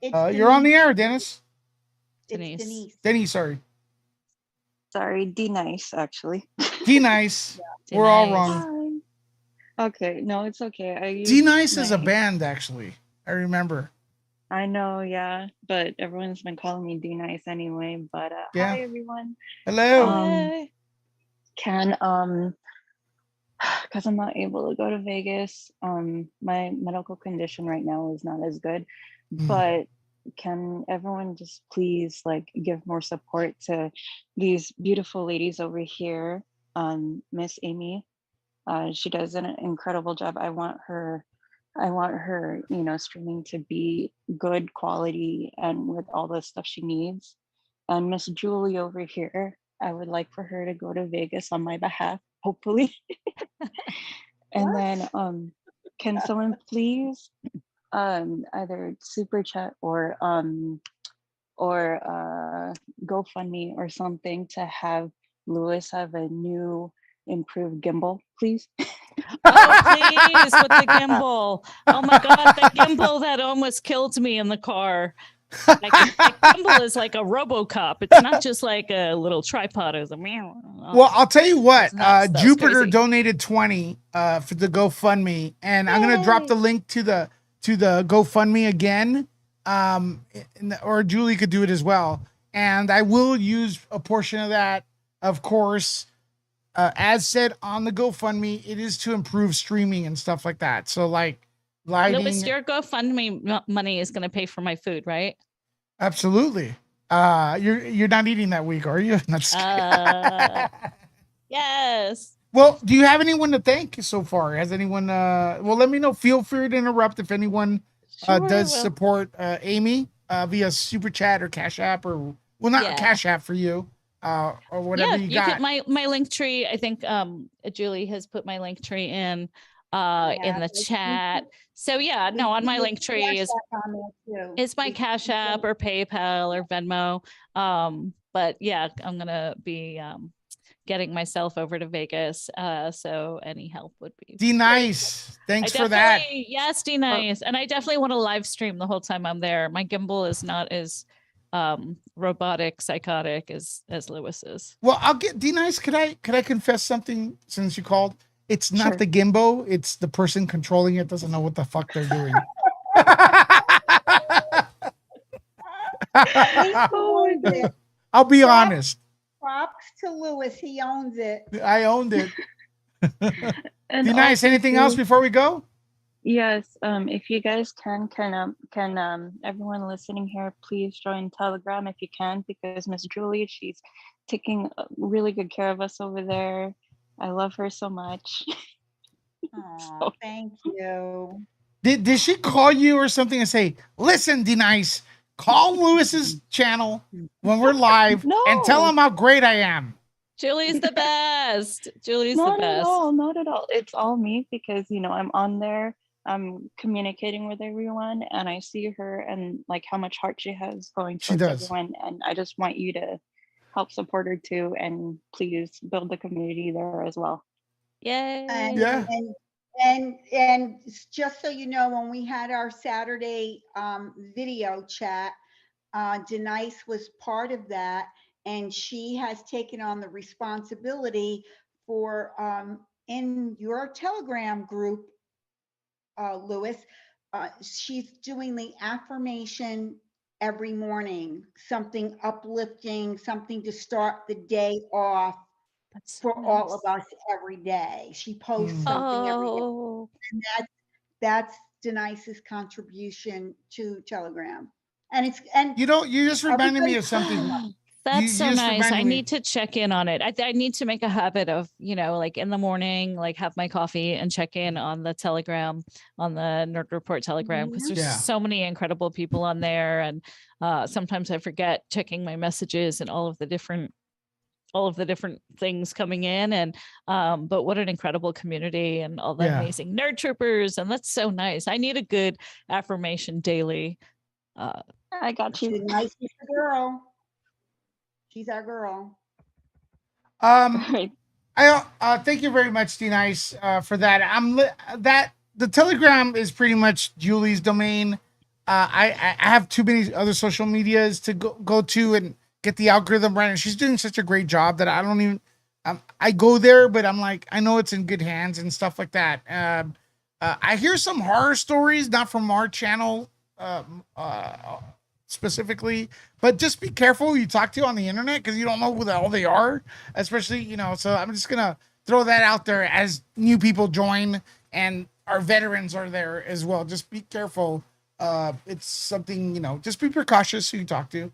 you're on the air, Dennis. Denise. Denise, sorry. Sorry, D nice actually. D nice. We're all wrong. Okay, no, it's okay. D nice is a band, actually. I remember. I know, yeah, but everyone's been calling me D nice anyway. But Yeah. hi everyone. Hello. Because I'm not able to go to Vegas. My medical condition right now is not as good, but can everyone just please like give more support to these beautiful ladies over here? Miss Amy, she does an incredible job. I want her, streaming to be good quality and with all the stuff she needs. And Miss Julie over here, I would like for her to go to Vegas on my behalf, hopefully. And then can someone please either super chat or GoFundMe or something to have Lewis have a new improved gimbal, please? Oh, please, with the gimbal. Oh my God, the gimbal that almost killed me in the car. My gimbal is like a RoboCop. It's not just like a little tripod. It's a meow. Well, I'll tell you what. That's nuts. That's Jupiter crazy. donated 20 for the GoFundMe, and I'm gonna drop the link to the GoFundMe again. Or Julie could do it as well, and I will use a portion of that, of course. As said on the GoFundMe, it is to improve streaming and stuff like that. So like lighting. Lewis, your GoFundMe money is going to pay for my food, right? Absolutely. You're not eating that week, are you? Not just kidding. Yes. Well, do you have anyone to thank so far? Has anyone? Well, let me know. Feel free to interrupt if anyone Sure, does well, support Amy via Super Chat or Cash App, or well, not Yeah. Cash App for you, or whatever you got. Could, my link tree. I think Julie has put my link tree in the chat. So yeah, no, on my link tree is my Cash App or PayPal or Venmo. But yeah, I'm gonna be getting myself over to Vegas. So any help would be D Nice. Thanks I for that. definitely- Yes, D Nice. And I definitely want to live stream the whole time I'm there. My gimbal is not as robotic, psychotic as Lewis is. Well, I'll get D Nice. Could I confess something since you called? It's not Sure. the gimbo. It's the person controlling it doesn't know what the fuck they're doing. I'll be honest. Props to Lewis. He owns it. I owned it. And D Nice. also, Anything too, else before we go? Yes, if you guys can everyone listening here, please join Telegram if you can, because Miss Julie, she's taking really good care of us over there. I love her so much. Aw, thank you. Did she call you or something and say, listen, D Nice, call Lewis's channel when we're live and tell No. him how great I am? Julie's the best. Julie's Not the at best. all, not at all. It's all me because I'm on there. I'm communicating with everyone, and I see her and like how much heart she has going She towards does. everyone, and I just want you to help support her too, and please build the community there as well. Yay. And, Yeah. and just so you know, when we had our Saturday video chat, Denise was part of that, and she has taken on the responsibility for in your Telegram group, Lewis. She's doing the affirmation every morning, something uplifting, something to start the day off That's for so all of nice. us every day. She posts Mm. something every day. Oh, And that's Denise's contribution to Telegram. And it's and You just reminded me of something. that's You so just nice. reminded I me- need to check in on it. I need to make a habit of, like in the morning, like have my coffee and check in on the Telegram, on the Nerd Report Telegram, because there's Yeah. so many incredible people on there. And sometimes I forget checking my messages and all of the different things coming in. And but what an incredible community and all the Yeah. amazing nerd troopers. And that's so nice. I need a good affirmation daily. I got you. Denise is the girl. She's our girl. Right. I thank you very much, D Nice, for that. The Telegram is pretty much Julie's domain. I have too many other social medias to go to and get the algorithm right, and she's doing such a great job that I don't even. I go there, but I'm like, I know it's in good hands and stuff like that. I hear some horror stories, not from our channel specifically, but just be careful who you talk to on the internet because you don't know who the hell they are, especially, so I'm just gonna throw that out there as new people join and our veterans are there as well. Just be careful. It's something, just be precautious who you talk to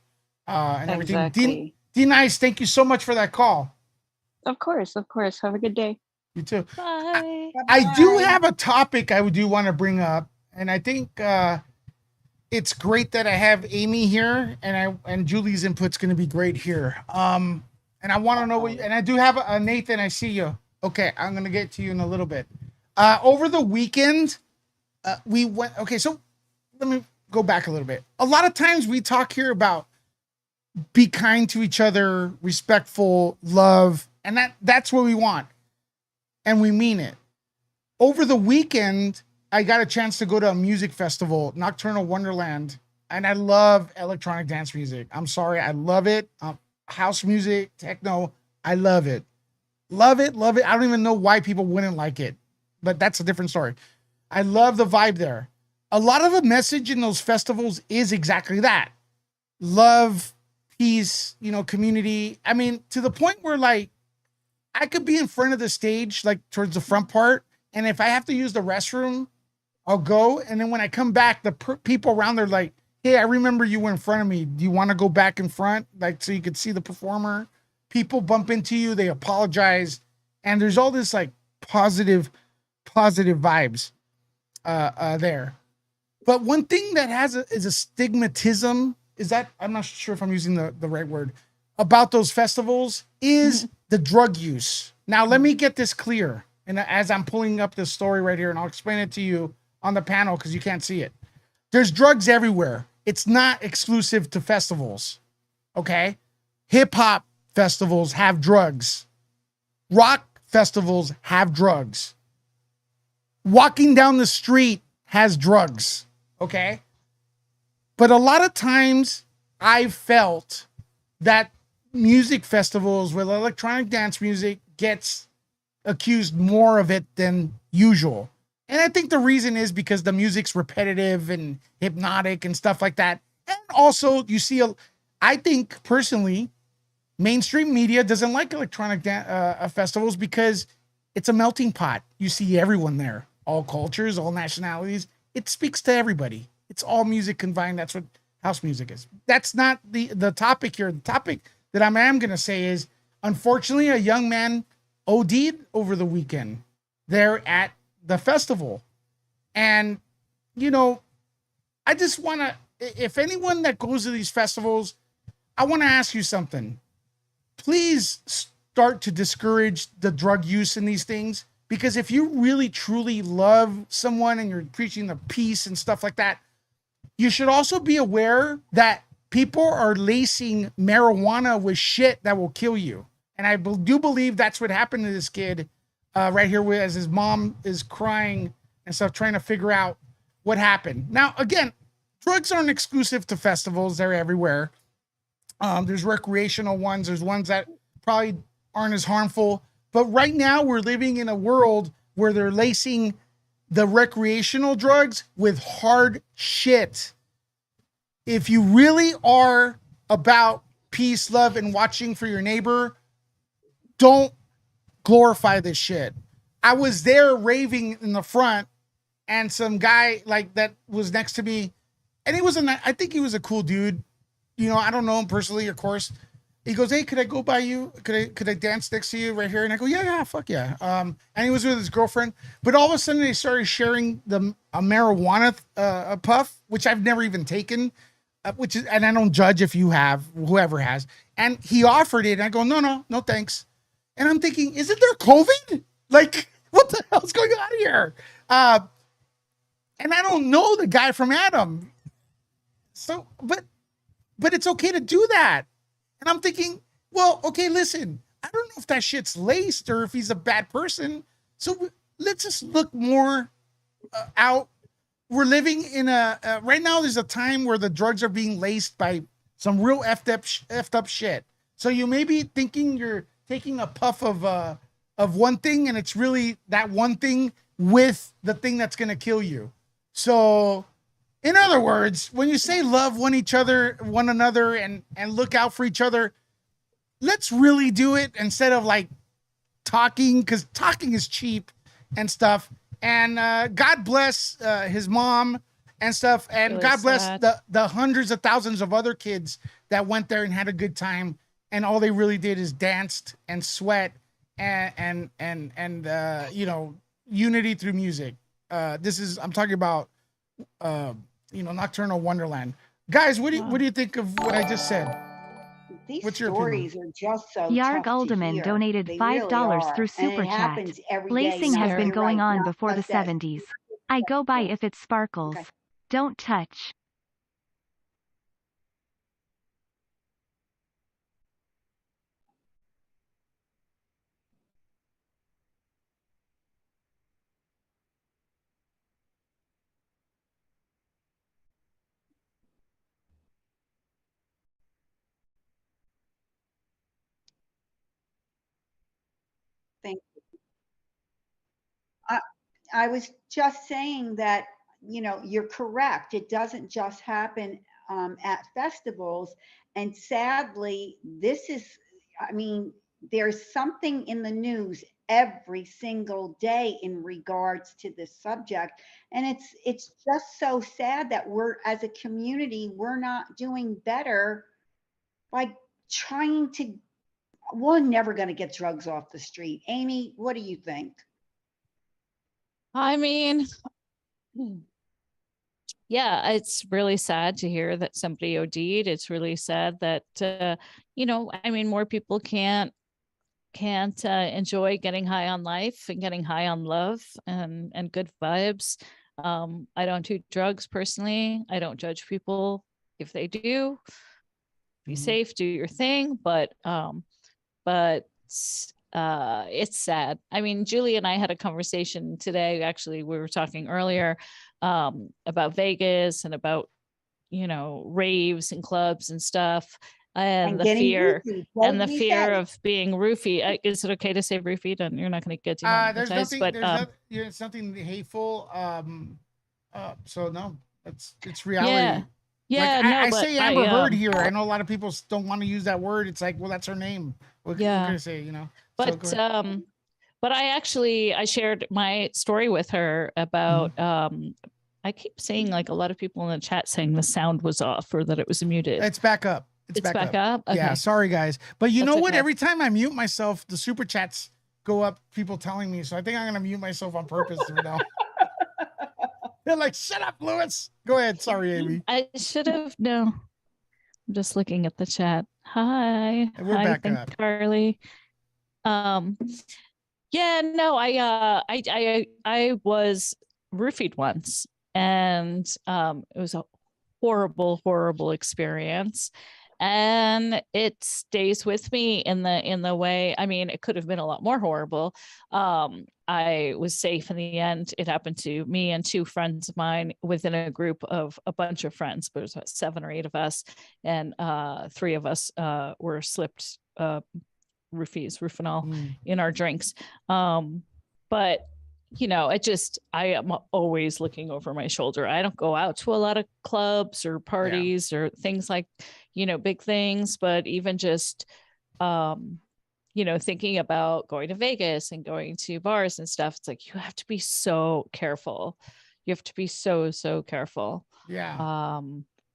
and everything. Exactly. D Nice, thank you so much for that call. Of course. Have a good day. You too. Bye. I do Bye. have a topic I do want to bring up, and I think it's great that I have Amy here, and Julie's input's going to be great here. And I want to know and I do have a Nathan. I see you. Okay, I'm going to get to you in a little bit. Over the weekend, we went. Okay, so let me go back a little bit. A lot of times we talk here about be kind to each other, respectful, love, and that's what we want, and we mean it. Over the weekend, I got a chance to go to a music festival, Nocturnal Wonderland, and I love electronic dance music. I'm sorry, I love it. House music, techno, I love it. Love it, love it. I don't even know why people wouldn't like it, but that's a different story. I love the vibe there. A lot of the message in those festivals is exactly that. Love, peace, community. I mean, to the point where like I could be in front of the stage, like towards the front part, and if I have to use the restroom, I'll go. And then when I come back, the people around there like, hey, I remember you were in front of me. Do you want to go back in front? Like, so you could see the performer. People bump into you, they apologize. And there's all this like positive vibes there. But one thing that is a stigmatism is that I'm not sure if I'm using the right word about those festivals is the drug use. Now, let me get this clear. And as I'm pulling up this story right here, and I'll explain it to you on the panel because you can't see it. There's drugs everywhere. It's not exclusive to festivals. Okay. Hip hop festivals have drugs. Rock festivals have drugs. Walking down the street has drugs. Okay. But a lot of times I've felt that music festivals with electronic dance music gets accused more of it than usual. And I think the reason is because the music's repetitive and hypnotic and stuff like that. And also you see, I think personally, mainstream media doesn't like electronic festivals because it's a melting pot. You see everyone there, all cultures, all nationalities. It speaks to everybody. It's all music combined. That's what house music is. That's not the topic here. The topic that I am going to say is, unfortunately, a young man OD'd over the weekend there at the festival. And, I just want to, if anyone that goes to these festivals, I want to ask you something. Please start to discourage the drug use in these things, because if you really truly love someone and you're preaching the peace and stuff like that, you should also be aware that people are lacing marijuana with shit that will kill you. And I do believe that's what happened to this kid right here, as his mom is crying and stuff, trying to figure out what happened. Now, again, drugs aren't exclusive to festivals. They're everywhere. There's recreational ones. There's ones that probably aren't as harmful. But right now we're living in a world where they're lacing the recreational drugs with hard shit. If you really are about peace, love, and watching for your neighbor, don't glorify this shit. I was there raving in the front, and some guy like that was next to me, and I think he was a cool dude. I don't know him personally, of course. He goes, hey, could I go by you? Could I dance next to you right here? And I go, yeah, fuck yeah. And he was with his girlfriend, but all of a sudden they started sharing a marijuana a puff, which I've never even taken, and I don't judge if you have, whoever has. And he offered it, and I go, no, thanks. And I'm thinking, isn't there COVID? Like, what the hell's going on here? And I don't know the guy from Adam. So, but it's okay to do that. And I'm thinking, well, okay, listen, I don't know if that shit's laced or if he's a bad person. So let's just look more out. We're living in right now there's a time where the drugs are being laced by some real effed up shit. So you may be thinking you're taking a puff of one thing, and it's really that one thing with the thing that's going to kill you. So in other words, when you say love one another, and look out for each other, let's really do it instead of like talking, because talking is cheap and stuff. And God bless his mom and stuff. And Really God bless sad. the hundreds of thousands of other kids that went there and had a good time. And all they really did is danced and sweat and unity through music. I'm talking about Nocturnal Wonderland. Guys, what do you think of what I just said? These What's your opinion? stories are just so Yarg tough to Alderman hear. donated They $5 really through are. And Super it Chat. happens every day. Lacing has not been you're going right, on not before the just that. 70s. I go by if it sparkles. Okay. Don't touch. I was just saying that, you're correct. It doesn't just happen at festivals. And sadly, there's something in the news every single day in regards to this subject. And it's just so sad that we're, as a community, we're not doing better by trying to, we're never going to get drugs off the street. Amy, what do you think? I mean, yeah, it's really sad to hear that somebody OD'd. It's really sad that, more people can't enjoy getting high on life and getting high on love and good vibes. I don't do drugs personally. I don't judge people if they do. Be safe, do your thing, but it's sad. I mean, Julie and I had a conversation today. Actually, we were talking earlier about Vegas and about, raves and clubs and stuff. And the fear of being roofied. Is it okay to say roofied? And you're not going to get there's demonetized, nothing, it's nothing hateful. So no, it's reality. Yeah, like, no, I but say Amber Heard here. I know a lot of people don't want to use that word. It's like, well, that's her name. What can I say, But So, but I shared my story with her about I keep saying, like, a lot of people in the chat saying the sound was off or that it was muted. It's back up. It's back up. Okay. Yeah, sorry guys. But you know what? Okay. Every time I mute myself, the super chats go up, people telling me. So I think I'm gonna mute myself on purpose. They're like, shut up, Lewis. Go ahead. Sorry, Amy. I should have I'm just looking at the chat. Hi. We're Hi, back up. Carly. Yeah, no, I was roofied once, and it was a horrible experience. And it stays with me in the way, I mean, it could have been a lot more horrible. I was safe in the end. It happened to me and two friends of mine within a group of a bunch of friends, but it was about 7 or 8 of us. And 3 of us were slipped roofinol in our drinks. But I am always looking over my shoulder. I don't go out to a lot of clubs or parties or things like, big things, but even just, thinking about going to Vegas and going to bars and stuff, it's like, you have to be so careful. You have to be so careful. Yeah.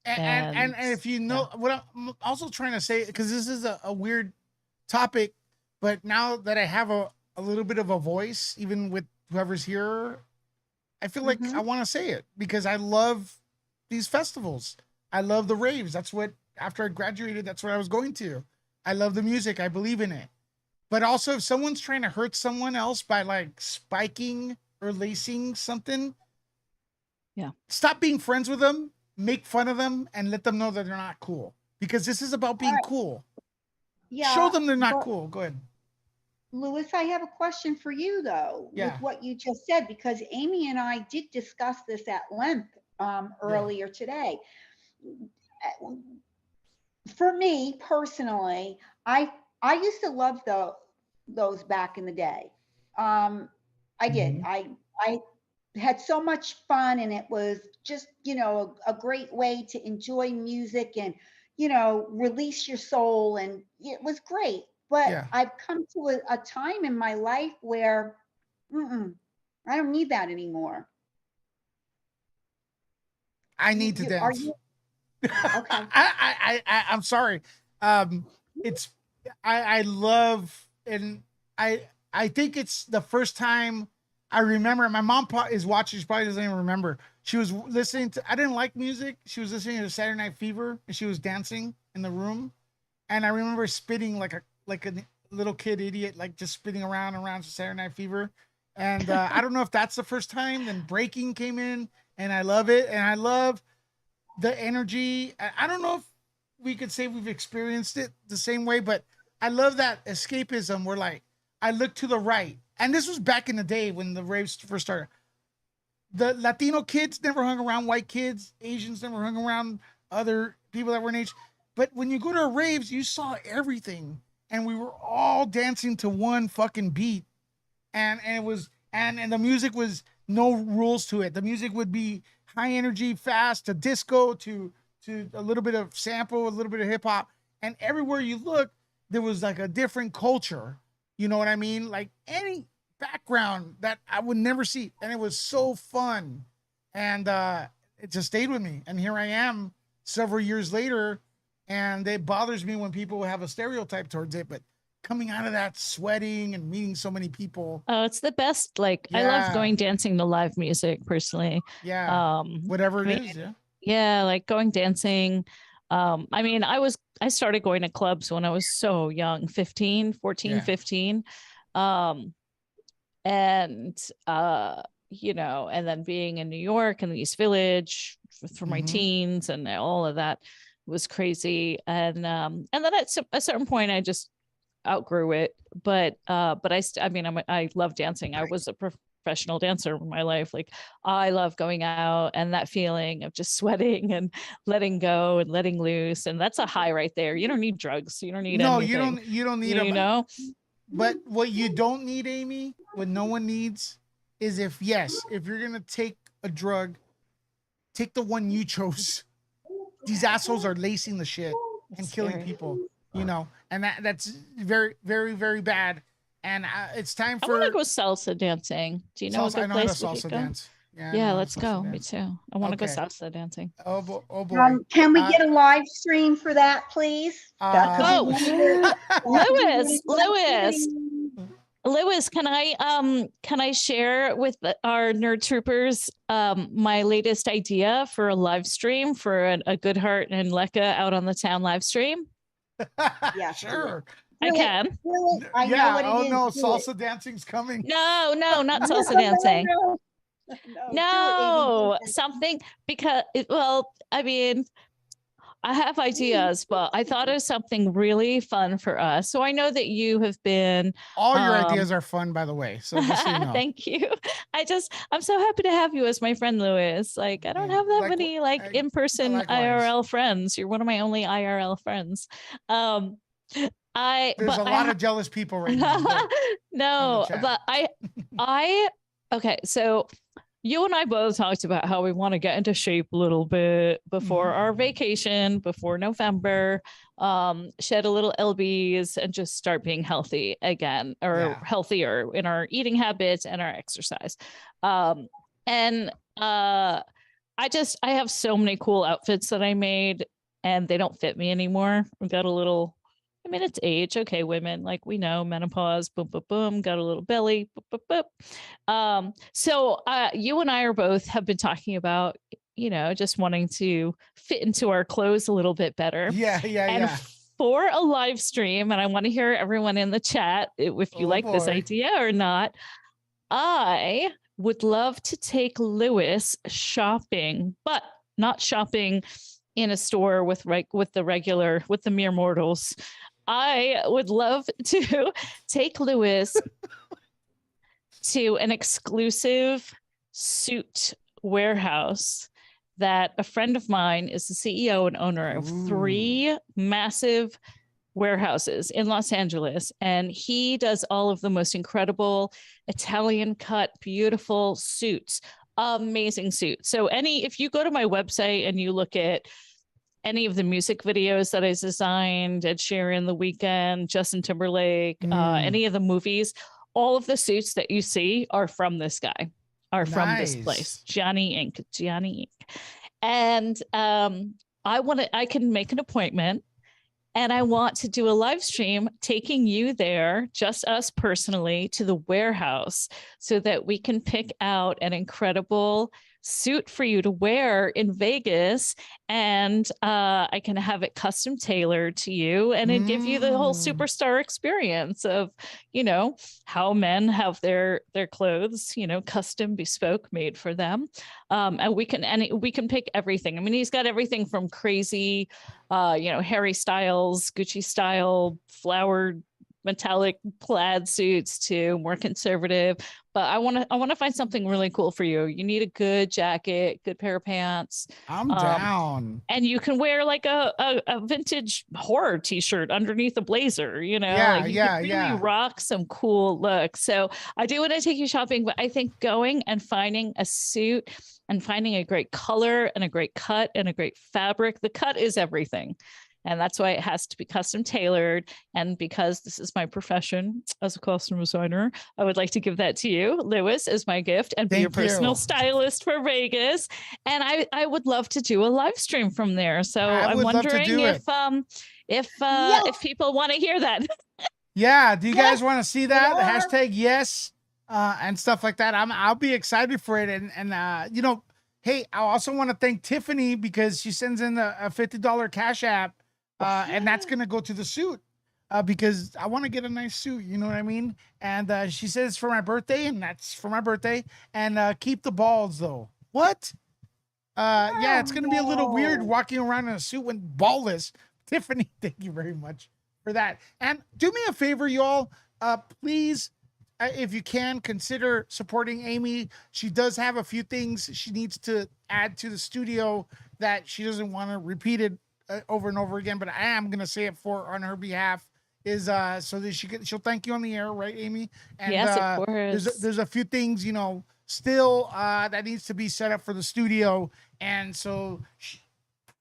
And if what I'm also trying to say, because this is a weird topic, but now that I have a little bit of a voice, even with whoever's here, I feel like I want to say it because I love these festivals. I love the raves. That's what, after I graduated, that's what I was going to. I love the music. I believe in it. But also, if someone's trying to hurt someone else by like spiking or lacing something, stop being friends with them, make fun of them, and let them know that they're not cool. Because this is about being cool. Yeah, show them they're not cool. Go ahead. Lewis, I have a question for you, though, with what you just said, because Amy and I did discuss this at length earlier today. For me personally, I used to love those back in the day. I did. I had so much fun, and it was just, a great way to enjoy music and, release your soul, and it was great. But I've come to a time in my life where I don't need that anymore. I need to dance. Are you? Okay. I'm sorry. It's I love, and I think it's the first time I remember. My mom is watching. She probably doesn't even remember. She was listening to. I didn't like music. She was listening to Saturday Night Fever, and she was dancing in the room. And I remember spitting like a little kid idiot, like just spinning around to Saturday Night Fever. And I don't know if that's the first time. Then breaking came in, and I love it. And I love the energy. I don't know if we could say we've experienced it the same way, but I love that escapism where, like, I look to the right. And this was back in the day when the raves first started. The Latino kids never hung around white kids. Asians never hung around other people that were in age. But when you go to raves, you saw everything. And we were all dancing to one fucking beat. And it was, and the music was no rules to it. The music would be high energy, fast, to disco, to a little bit of sample, a little bit of hip hop, and everywhere you look, there was like a different culture. You know what I mean? Like any background that I would never see, and it was so fun, and it just stayed with me. And here I am, several years later, and it bothers me when people have a stereotype towards it, but coming out of that, sweating and meeting so many people. Oh, it's the best. Like I love going dancing to live music personally. Yeah. Whatever it I mean, is. Yeah. Yeah, like going dancing. I mean, I started going to clubs when I was so young, 14, 15. And you know, and then being in New York and the East Village for my teens and all of that was crazy. And then at a certain point I just outgrew it, but I mean, I love dancing. I was a professional dancer in my life. Like I love going out and that feeling of just sweating and letting go and letting loose. And that's a high right there. You don't need drugs. You don't need anything. You don't need you know. But what you don't need, Amy, what no one needs is if you're gonna take a drug, take the one you chose. These assholes are lacing the shit and killing people. You know, and that's very, very, very bad. And it's time for. I want to go salsa dancing. Do you know a good place we could go? Dance. Yeah, let's go. Me too. I want to go salsa dancing. Oh boy. Can we get a live stream for that, please? Lewis, can I share with our nerd troopers my latest idea for a live stream for a GOODHEART and Lekka out on the town live stream? Yeah, sure. I can. I know what it is. No, salsa dancing's coming. No, not salsa dancing. No, something because I mean, I have ideas, but I thought of something really fun for us. So I know that you have been. All your ideas are fun, by the way. So just so you know. Thank you. I'm so happy to have you as my friend, Lewis. Like I don't have that many in-person IRL friends. You're one of my only IRL friends. There's a lot of jealous people right now. No, but okay. So you and I both talked about how we want to get into shape a little bit before our vacation, before November, shed a little LBs and just start being healthy again, or healthier in our eating habits and our exercise. I have so many cool outfits that I made and they don't fit me anymore. We've got a little, I mean, it's age. Okay, women, like we know, menopause, boom, boom, boom, got a little belly, boop, boop, boop. So you and I have been talking about, you know, just wanting to fit into our clothes a little bit better. Yeah. For a live stream, and I want to hear everyone in the chat if you like this idea or not. I would love to take Lewis shopping, but not shopping in a store with the mere mortals. I would love to take Lewis to an exclusive suit warehouse that a friend of mine is the CEO and owner of 3 massive warehouses in Los Angeles. And he does all of the most incredible Italian cut, beautiful suits, amazing suits. So if you go to my website and you look at any of the music videos that I designed, Ed Sheeran, The Weeknd, Justin Timberlake, any of the movies, all of the suits that you see are from this guy, from this place, Gianni Inc. And I can make an appointment and I want to do a live stream taking you there, just us personally, to the warehouse so that we can pick out an incredible suit for you to wear in Vegas, and I can have it custom tailored to you and it give you the whole superstar experience of, you know, how men have their clothes, you know, custom, bespoke, made for them. And we can pick everything. I mean, he's got everything from crazy, you know, Harry Styles, Gucci style, flowered metallic plaid suits to more conservative. But I want to find something really cool for you. You need a good jacket, good pair of pants. I'm down. And you can wear like a vintage horror t-shirt underneath a blazer, you know, Yeah, like you yeah, can really yeah. rock some cool looks. So I do want to take you shopping, but I think going and finding a suit and finding a great color and a great cut and a great fabric, the cut is everything. And that's why it has to be custom tailored. And because this is my profession as a costume designer, I would like to give that to you, Lewis, as my gift and be your Thank personal you. stylist for Vegas. And I would love to do a live stream from there. So I I'm would love to wondering do it. if people want to hear that. Yeah. Do you Yes, guys want to see that? we are. Hashtag yes, and stuff like that. I'll be excited for it. And you know, hey, I also want to thank Tiffany because she sends in a $50 Cash App, and that's gonna go to the suit. Because I want to get a nice suit, you know what I mean? And she says for my birthday, and that's for my birthday. And keep the balls though. What? Yeah, it's gonna be a little weird no. walking around in a suit when ballless. Tiffany, thank you very much for that. And do me a favor, y'all. Please, if you can, consider supporting Amy. She does have a few things she needs to add to the studio that she doesn't want to repeat it over and over again. But I am gonna say it on her behalf. Is so that she'll thank you on the air, right, Amy? And Yes, of course. there's a few things, you know, still that needs to be set up for the studio, and so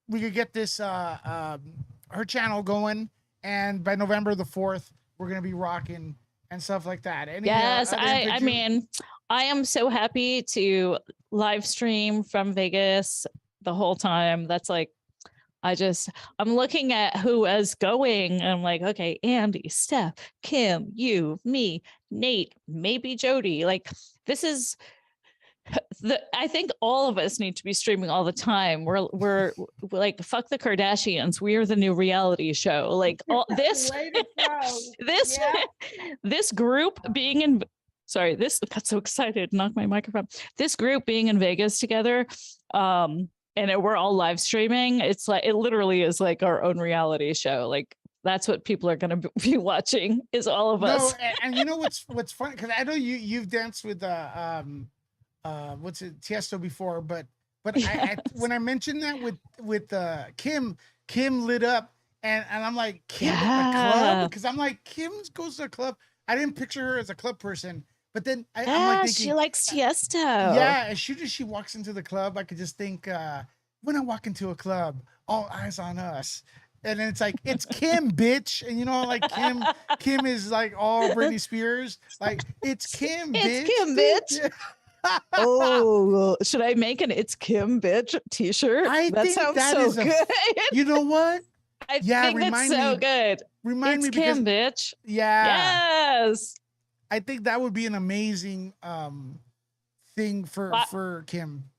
we could get this her channel going, and by November the 4th we're gonna be rocking and stuff like that. Yes, I mean, I am so happy to live stream from Vegas the whole time. That's like, I'm looking at who is going. And I'm like, okay, Andy, Steph, Kim, you, me, Nate, maybe Jody. Like, this is I think all of us need to be streaming all the time. We're like, fuck the Kardashians. We are the new reality show. Like all this, Way to go. this, Yeah. this group being in, sorry, this got so excited, knocked my microphone. This group being in Vegas together, we're all live streaming. It's like, it literally is like our own reality show. Like that's what people are going to be watching, is all of us. And you know what's funny, because I know you've danced with what's it, Tiesto before, but Yes. when I mentioned that with Kim lit up, and I'm like, Kim at the club, because I'm like, Kim goes to a club. I didn't picture her as a club person, but then I'm like thinking, she likes Tiesto. yeah, as soon as she walks into the club, I could just think, when I walk into a club, all eyes on us. And then it's like, it's Kim, bitch. And you know, like Kim is like all Britney Spears. Like, it's Kim, bitch. It's Kim, bitch. Oh, should I make an "It's Kim, bitch" T-shirt? I That think sounds that so is good. You know what? I Yeah, think that's remind so me. good. Remind It's me, because Kim, bitch. yeah, Yes. I think that would be an amazing thing for Kim.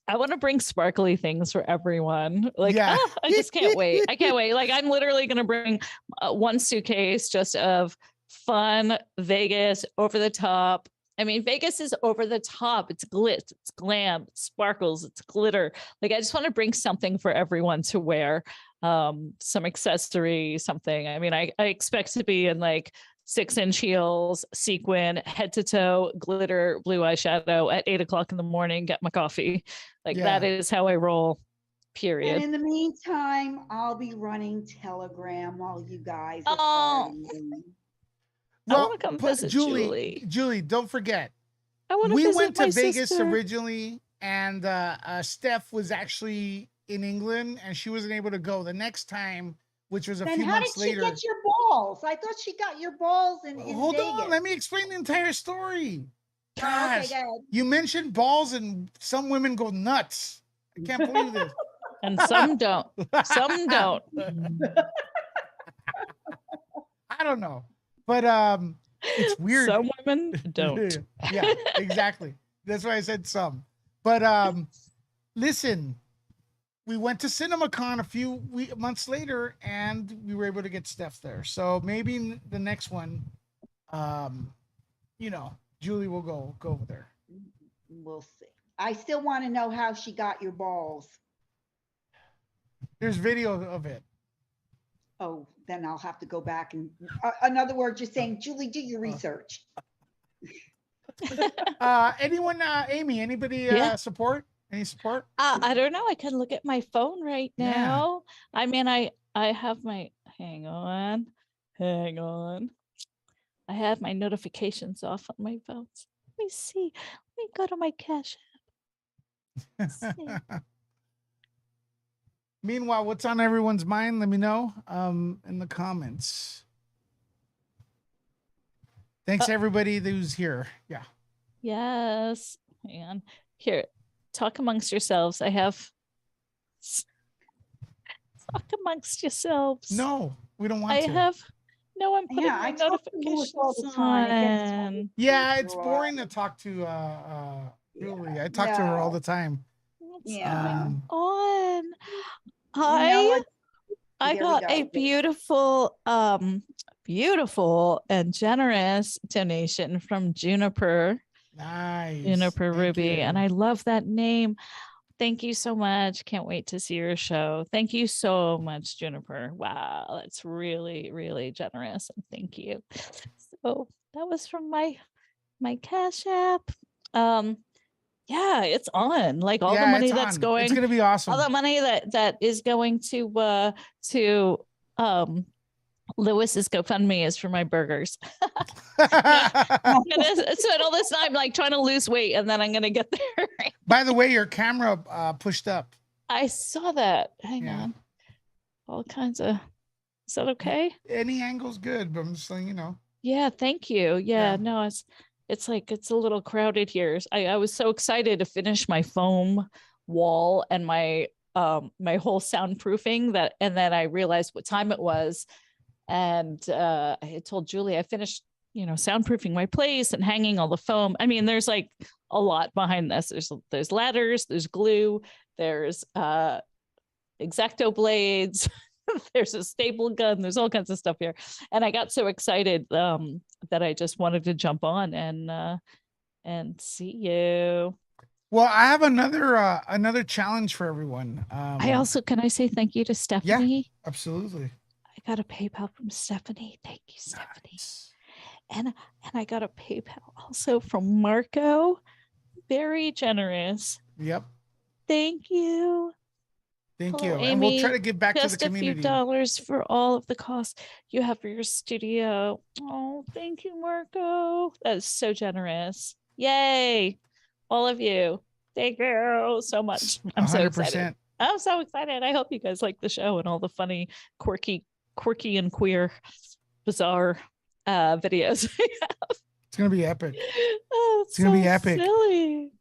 I want to bring sparkly things for everyone. Like, Yeah. I just can't wait. I can't wait. Like, I'm literally going to bring one suitcase just of fun Vegas, over the top. I mean, Vegas is over the top. It's glitz, it's glam, it sparkles, it's glitter. Like, I just want to bring something for everyone to wear, some accessory, something. I mean, I expect to be in like 6-inch heels, sequin, head to toe, glitter, blue eyeshadow at 8:00 in the morning, get my coffee. Like that is how I roll, And period. in the meantime, I'll be running Telegram while you guys are Oh. partying. I wanna come visit Julie. Julie, don't forget. I want to We visit went to my Vegas sister. originally, and Steph was actually in England, and she wasn't able to go. The next time, which was a Then few how months did she later. get your balls? I thought she got your balls in Hold Vegas. on, let me explain the entire story. Oh, Gosh, okay, go ahead. you mentioned balls, and some women go nuts. I can't believe this. And some don't. Some don't. I don't know, but it's weird. Some women don't. Yeah, exactly. That's why I said some. But listen, we went to CinemaCon a few months later, and we were able to get Steph there. So maybe the next one, you know, Julie will go over there. We'll see. I still want to know how she got your balls. There's video of it. Oh, then I'll have to go back and, in other words, you're saying, Julie, do your research. Anyone, Amy, anybody Yeah. support? Any support? I don't know. I can look at my phone right Yeah. now. I mean, I have my, hang on. I have my notifications off on my phone. Let me see. Let me go to my Cash App. See. Meanwhile, what's on everyone's mind? Let me know in the comments. Thanks everybody who's here. Yeah. Yes. Hang on. Here, talk amongst yourselves. I have talk amongst yourselves. No, we don't want I to. have no, I'm putting Yeah, my I talk to Louis all the notifications time. It gets on. Yeah, it's boring to talk to Julie. I talk to her all the time. What's Yeah. going on? Now what? I There we got a go. beautiful and generous donation from Juniper Nice. Thank Ruby, you. and I love that name. Thank you so much. Can't wait to see your show. Thank you so much, Juniper. Wow, that's really, really generous. And thank you. So that was from my Cash App. Yeah, it's on. Like all the money that's going. It's gonna be awesome. All the money that is going to Lewis's GoFundMe is for my burgers. I'm gonna spend all this time like trying to lose weight, and then I'm gonna get there. By the way, your camera pushed up. I saw that. Hang on. All kinds of. Is that okay? Any angle's good, but I'm just letting you know. Yeah, thank you. Yeah, no, it's like it's a little crowded here. I was so excited to finish my foam wall and my my whole soundproofing that, and then I realized what time it was. And I had told Julie I finished, soundproofing my place and hanging all the foam. I mean, there's like a lot behind this. There's ladders, there's glue, there's X-Acto blades, there's a staple gun, there's all kinds of stuff here. And I got so excited that I just wanted to jump on and see you. Well, I have another challenge for everyone. Can I say thank you to Stephanie? Yeah, absolutely. I got a PayPal from Stephanie. Thank you, Stephanie. Nice. And I got a PayPal also from Marco. Very generous. Yep. Thank you. Thank you. And we'll try to give back to the community. Just a few dollars for all of the costs you have for your studio. Oh, thank you, Marco. That is so generous. Yay. All of you. Thank you so much. I'm 100%. So excited. I'm so excited. I hope you guys like the show and all the funny, quirky and queer, bizarre videos. It's gonna be epic. Oh, it's gonna be epic. Silly.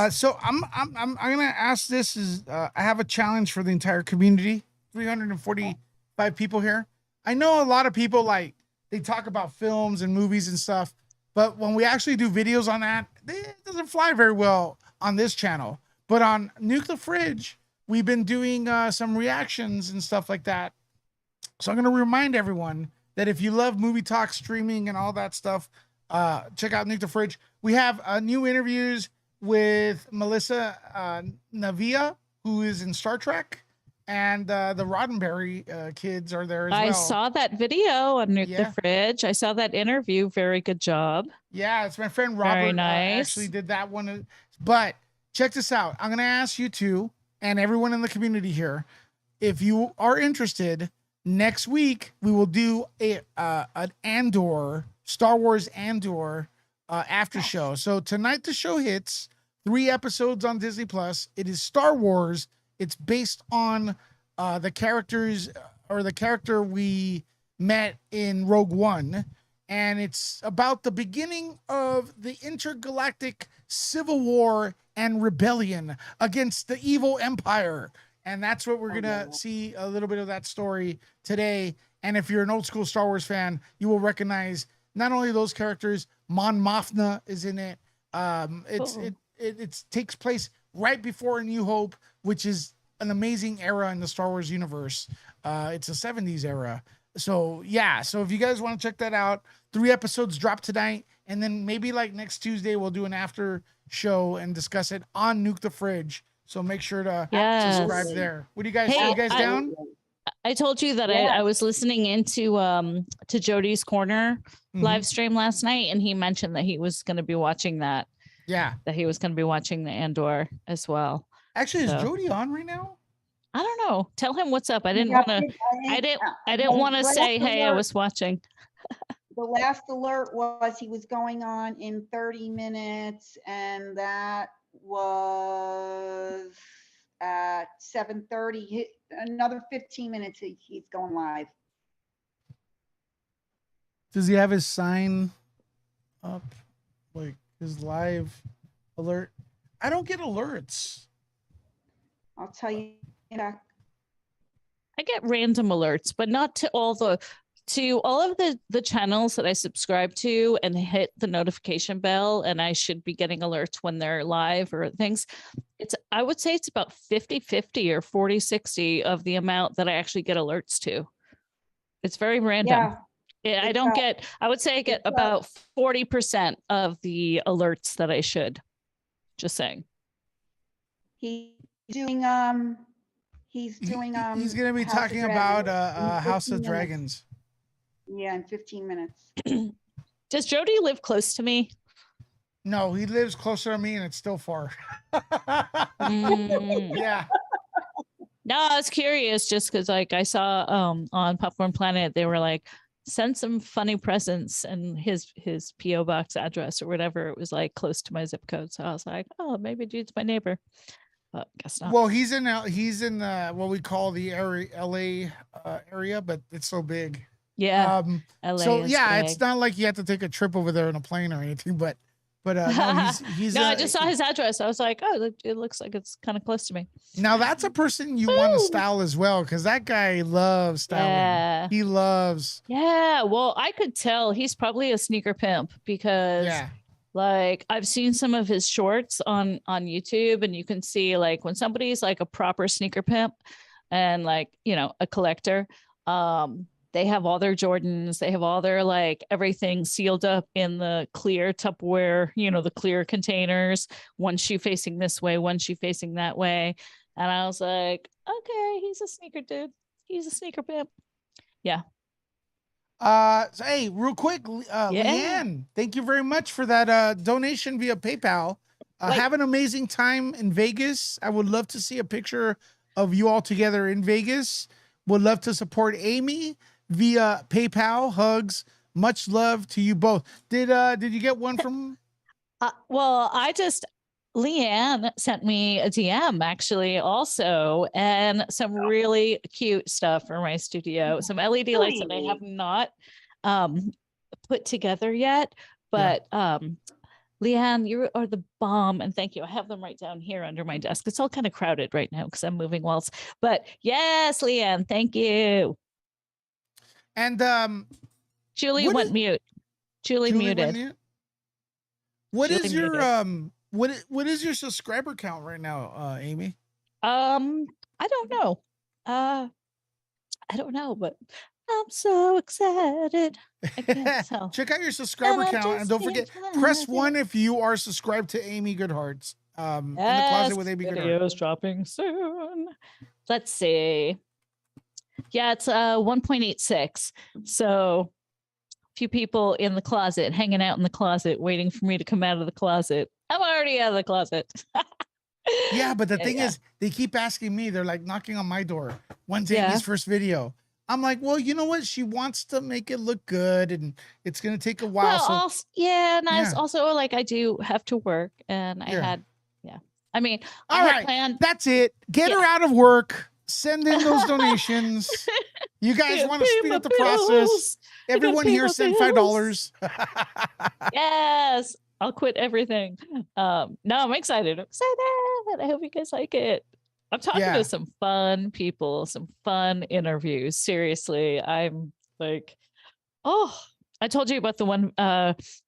So I'm gonna ask this is I have a challenge for the entire community. 345 people here. I know a lot of people they talk about films and movies and stuff, but when we actually do videos on that, it doesn't fly very well on this channel. But on Nuke the Fridge, we've been doing some reactions and stuff like that. So I'm going to remind everyone that if you love movie talk, streaming, and all that stuff, check out Nuke the Fridge. We have new interviews with Melissa Navia, who is in Star Trek, and the Roddenberry kids are there as well. I saw that video on Nuke the Fridge. I saw that interview. Very good job. Yeah, it's my friend Robert. Very nice. Actually did that one. But check this out. I'm going to ask you two and everyone in the community here, if you are interested. Next week, we will do an Andor, Star Wars Andor after show. So tonight the show hits 3 episodes on Disney Plus. It is Star Wars. It's based on the characters or the character we met in Rogue One. And it's about the beginning of the intergalactic civil war and rebellion against the evil empire. And that's what we're going to see a little bit of that story today. And if you're an old school Star Wars fan, you will recognize not only those characters, Mon Mothma is in it. It takes place right before A New Hope, which is an amazing era in the Star Wars universe. It's a 70s era. So yeah. So if you guys want to check that out, 3 episodes drop tonight. And then maybe next Tuesday, we'll do an after show and discuss it on Nuke the Fridge. So make sure to subscribe there. What do you guys? Are you guys down? I told you that Yes. I was listening into to Jody's Corner Mhm. live stream last night, and he mentioned that he was going to be watching that. Yeah. That he was going to be watching the Andor as well. Actually, is So- Jody on right now? I don't know. Tell him what's up. I didn't Yeah, want to. I the didn't want to last say, "Hey, I alert- was watching." The last alert was he was going on in 30 minutes, and that was at 7:30. Another 15 minutes, he's going live. Does he have his sign up? Like his live alert? I don't get alerts. I'll tell you. I get random alerts, but not to all of the channels that I subscribe to and hit the notification bell, and I should be getting alerts when they're live or things. I would say it's about 50-50 or 40-60 of the amount that I actually get alerts to. It's very random. Yeah, I don't get, I would say I get about 40% of the alerts that I should. Just saying. he's doing he's doing He's gonna be House of talking Dragons about in House 15 of minutes. Dragons. Yeah, in 15 minutes. Does Jody live close to me? No, he lives closer to me, and it's still far. Mm. Yeah. No, I was curious just because like I saw on Popcorn Planet, they were like, send some funny presents, and his PO box address or whatever, it was like close to my zip code. So I was like, oh, maybe dude's my neighbor. But guess not. Well, he's in the what we call the area, LA area, but it's so big. Yeah. LA So is yeah, big. it's not like you have to take a trip over there in a plane or anything, but no, he's No, I just saw his address. I was like, oh, it looks like it's kind of close to me. Now that's a person you want to style as well, because that guy loves styling. Yeah. He loves. Yeah. Well, I could tell he's probably a sneaker pimp because Yeah. like I've seen some of his shorts on YouTube, and you can see like when somebody's like a proper sneaker pimp and like, you know, a collector, they have all their Jordans, they have all their like everything sealed up in the clear Tupperware, you know, the clear containers, one shoe facing this way, one shoe facing that way. And I was like, okay, he's a sneaker dude. He's a sneaker pimp. Yeah. So hey, real quick, Leanne, thank you very much for that donation via PayPal. Have an amazing time in Vegas. I would love to see a picture of you all together in Vegas. Would love to support Amy via PayPal. Hugs. Much love to you both. Did you get one from? Well, Leanne sent me a DM actually also, and some really cute stuff for my studio. Some LED lights that I have not put together yet, but Leanne, you are the bomb, and thank you. I have them right down here under my desk. It's all kind of crowded right now because I'm moving walls, but yes, Leanne, thank you. And Julie went mute. Julie muted. What Julie is your muted. what is your subscriber count right now, Amy? I don't know. I don't know, but I'm so excited. I can't tell. Check out your subscriber count, and don't forget, press 1 if you are subscribed to Amy Goodheart's in the closet with Amy Goodheart. Videos dropping soon. Let's see. Yeah, it's 1.86. So a few people in the closet, hanging out in the closet, waiting for me to come out of the closet. I'm already out of the closet. Yeah, but the thing is, they keep asking me. They're like knocking on my door. When's Amy's first video? I'm like, well, you know what? She wants to make it look good, and it's gonna take a while. Well, so also like I do have to work, and I had, I mean, all right, planned. That's it. Get her out of work. Send in those donations. You guys want to speed up the process? Everyone here send $5. Yes, I'll quit everything. No, I'm excited. I hope you guys like it. I'm talking to some fun people, some fun interviews. Seriously, I'm like, I told you about the one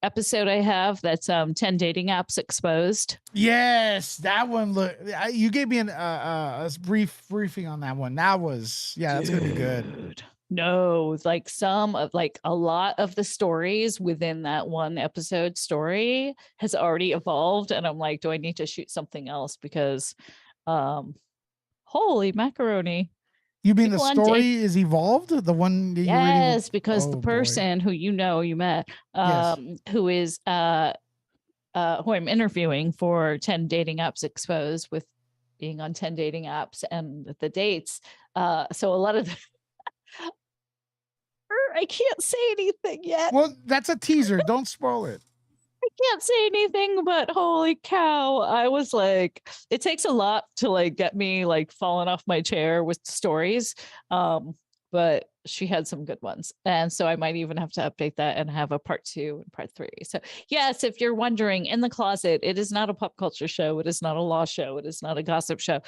episode I have that's 10 dating apps exposed. Yes, that one. Look, you gave me a brief briefing on that one. That was that's gonna be good. No, like a lot of the stories within that one episode story has already evolved, and I'm like, do I need to shoot something else? Because holy macaroni. You mean the People on story is evolved? The one that you reading? Yes, because the Oh, boy. person who you met, Yes. who is who I'm interviewing for 10 dating apps exposed, with being on 10 dating apps and the dates. So a lot of I can't say anything yet. Well, that's a teaser. Don't spoil it. I can't say anything, but holy cow, I was like, it takes a lot to like get me like falling off my chair with stories. But she had some good ones. And so I might even have to update that and have a part 2 and part 3. So yes, if you're wondering, In the Closet, it is not a pop culture show. It is not a law show. It is not a gossip show.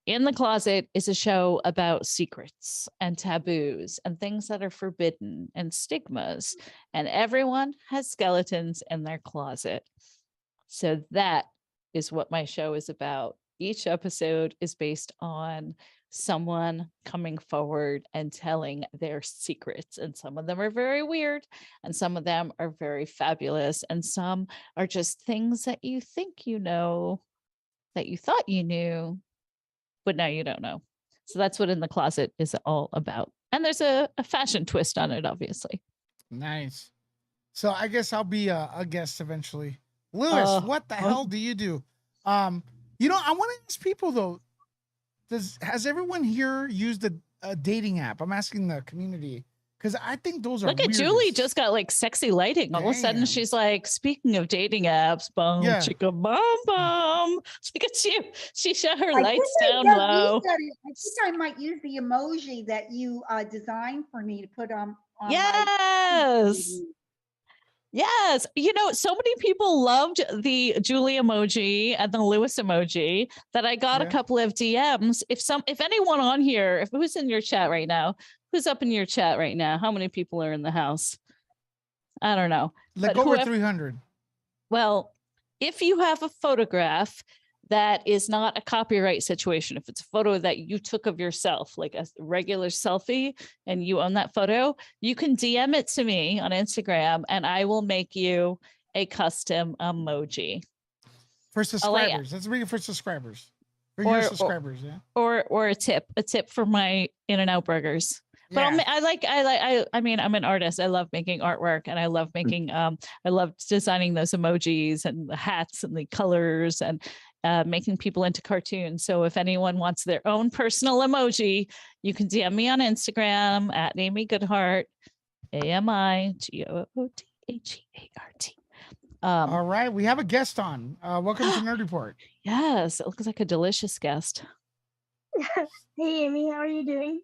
In the Closet is a show about secrets and taboos and things that are forbidden and stigmas. And everyone has skeletons in their closet. So that is what my show is about. Each episode is based on someone coming forward and telling their secrets. And some of them are very weird, and some of them are very fabulous. And some are just things that you think you know, that you thought you knew, but now you don't know. So that's what In the Closet is all about. And there's a fashion twist on it, obviously. Nice. So I guess I'll be a guest eventually. Lewis, what the hell do you do? I want to ask people though, has everyone here used a dating app? I'm asking the community because I think those are Look at weirdest. Julie just got like sexy lighting. All of a sudden she's like, speaking of dating apps, boom, chicka bum bum. Look at you. She shut her lights down low. I think I might use the emoji that you designed for me to put on yes. Yes. So many people loved the Julie emoji and the Lewis emoji that I got a couple of DMs. If anyone on here, who's in your chat right now, who's up in your chat right now? How many people are in the house? I don't know. Like over 300. Well, if you have a photograph that is not a copyright situation, if it's a photo that you took of yourself, like a regular selfie, and you own that photo, you can DM it to me on Instagram and I will make you a custom emoji. For subscribers. Let's bring it for subscribers. For your subscribers, Or a tip for my In-N-Out burgers. But I mean, I'm an artist. I love making artwork, and I love making, I love designing those emojis and the hats and the colors and making people into cartoons. So if anyone wants their own personal emoji, you can DM me on Instagram at Amy Goodheart, AMIGOODHEART. All right, we have a guest on. Welcome to Nerd Report. Yes, it looks like a delicious guest. Hey, Amy, how are you doing?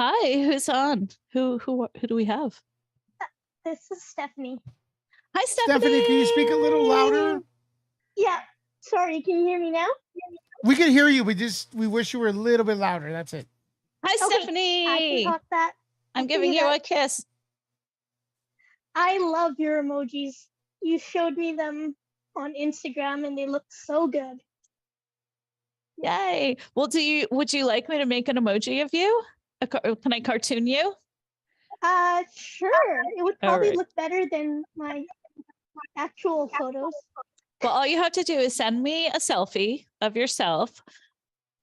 Hi, who's on? Who do we have? This is Stephanie. Hi, Stephanie. Stephanie, can you speak a little louder? Yeah. Sorry, can you hear me now? We can hear you. We wish you were a little bit louder. That's it. Hi, Stephanie. I can talk that. I'm giving you a kiss. I love your emojis. You showed me them on Instagram and they look so good. Yay. Well, would you like me to make an emoji of you? Can I cartoon you? Sure. It would probably look better than my actual photos. Well, all you have to do is send me a selfie of yourself.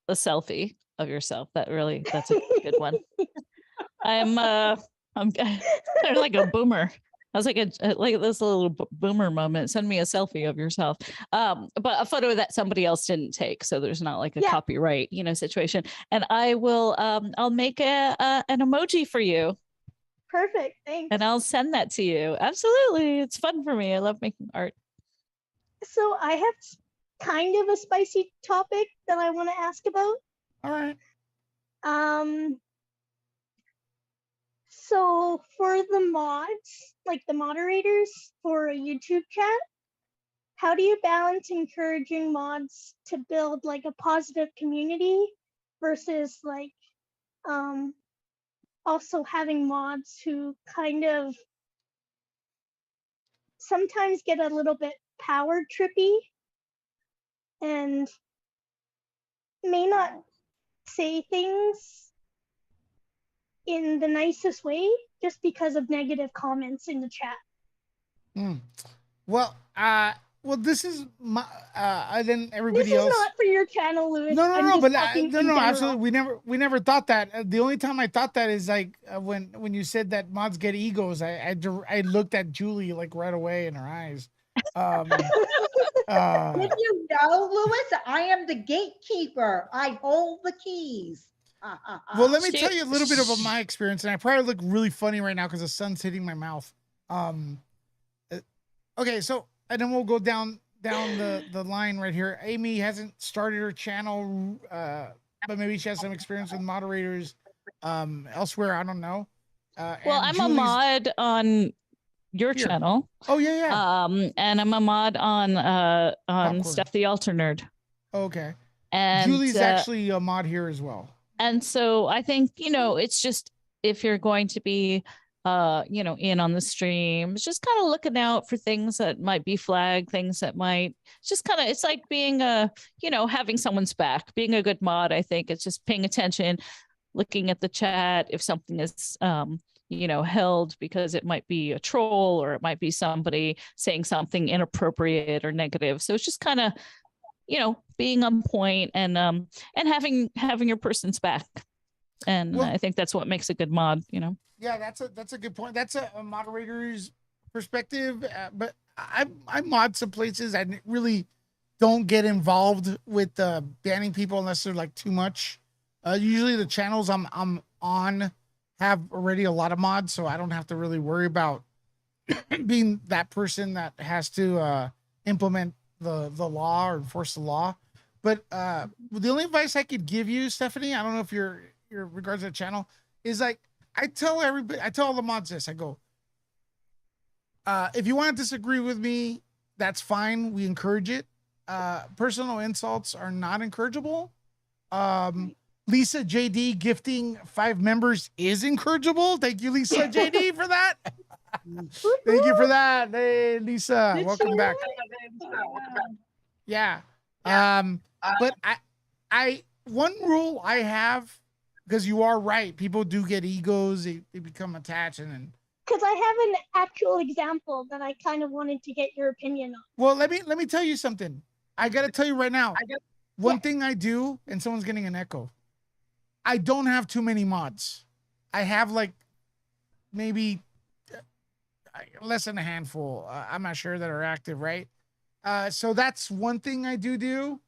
A selfie of yourself. That's a good one. I'm kind of like a boomer. I was like this little boomer moment. Send me a selfie of yourself. But a photo that somebody else didn't take. So there's not like a copyright, situation. And I will, I'll make an emoji for you. Perfect. Thanks. And I'll send that to you. Absolutely. It's fun for me. I love making art. So I have kind of a spicy topic that I want to ask about. All right. So for the mods, like the moderators for a YouTube chat, how do you balance encouraging mods to build like a positive community versus like also having mods who kind of sometimes get a little bit power trippy and may not say things in the nicest way just because of negative comments in the chat? Well, this is my then everybody else. This is not for your channel, Louis. No, I'm just but talking no, in general. absolutely. We never thought that. The only time I thought that is like when you said that mods get egos. I looked at Julie like right away in her eyes. Did you know, Louis? I am the gatekeeper. I hold the keys. Well, let me tell you a little bit about my experience, and I probably look really funny right now because the sun's hitting my mouth. Okay, so and then we'll go down the line right here. Amy hasn't started her channel, but maybe she has some experience with moderators elsewhere. I don't know. Well, I'm a mod on your channel. Oh yeah. And I'm a mod on Popcorn. Steph the Alter Nerd. Okay. And Julie's actually a mod here as well. And so I think, it's just if you're going to be in on the stream, just kind of looking out for things that might be flagged, things that might just kind of, it's like being having someone's back, being a good mod. I think it's just paying attention, looking at the chat. If something is, held because it might be a troll or it might be somebody saying something inappropriate or negative. So it's just kind of, being on point and having your person's back. And I think that's what makes a good mod, Yeah, that's a good point. That's a moderator's perspective. But I mod some places. I really don't get involved with banning people unless they're like too much. Usually the channels I'm on have already a lot of mods, so I don't have to really worry about being that person that has to implement the law or enforce the law. But the only advice I could give you, Stephanie, I don't know if you're regards to the channel, is like I tell all the mods this. I go, if you want to disagree with me, that's fine. We encourage it. Personal insults are not encourageable. Lisa JD gifting 5 members is encourageable. Thank you, Lisa JD, for that. Thank you for that. Hey, Lisa, welcome back. Yeah. But I one rule I have, because you are right, people do get egos, they become attached, and then because I have an actual example that I kind of wanted to get your opinion on. Well, let me tell you something. I gotta tell you right now. One thing I do, and someone's getting an echo. I don't have too many mods. I have like maybe less than a handful. I'm not sure that are active, right? So that's one thing I do.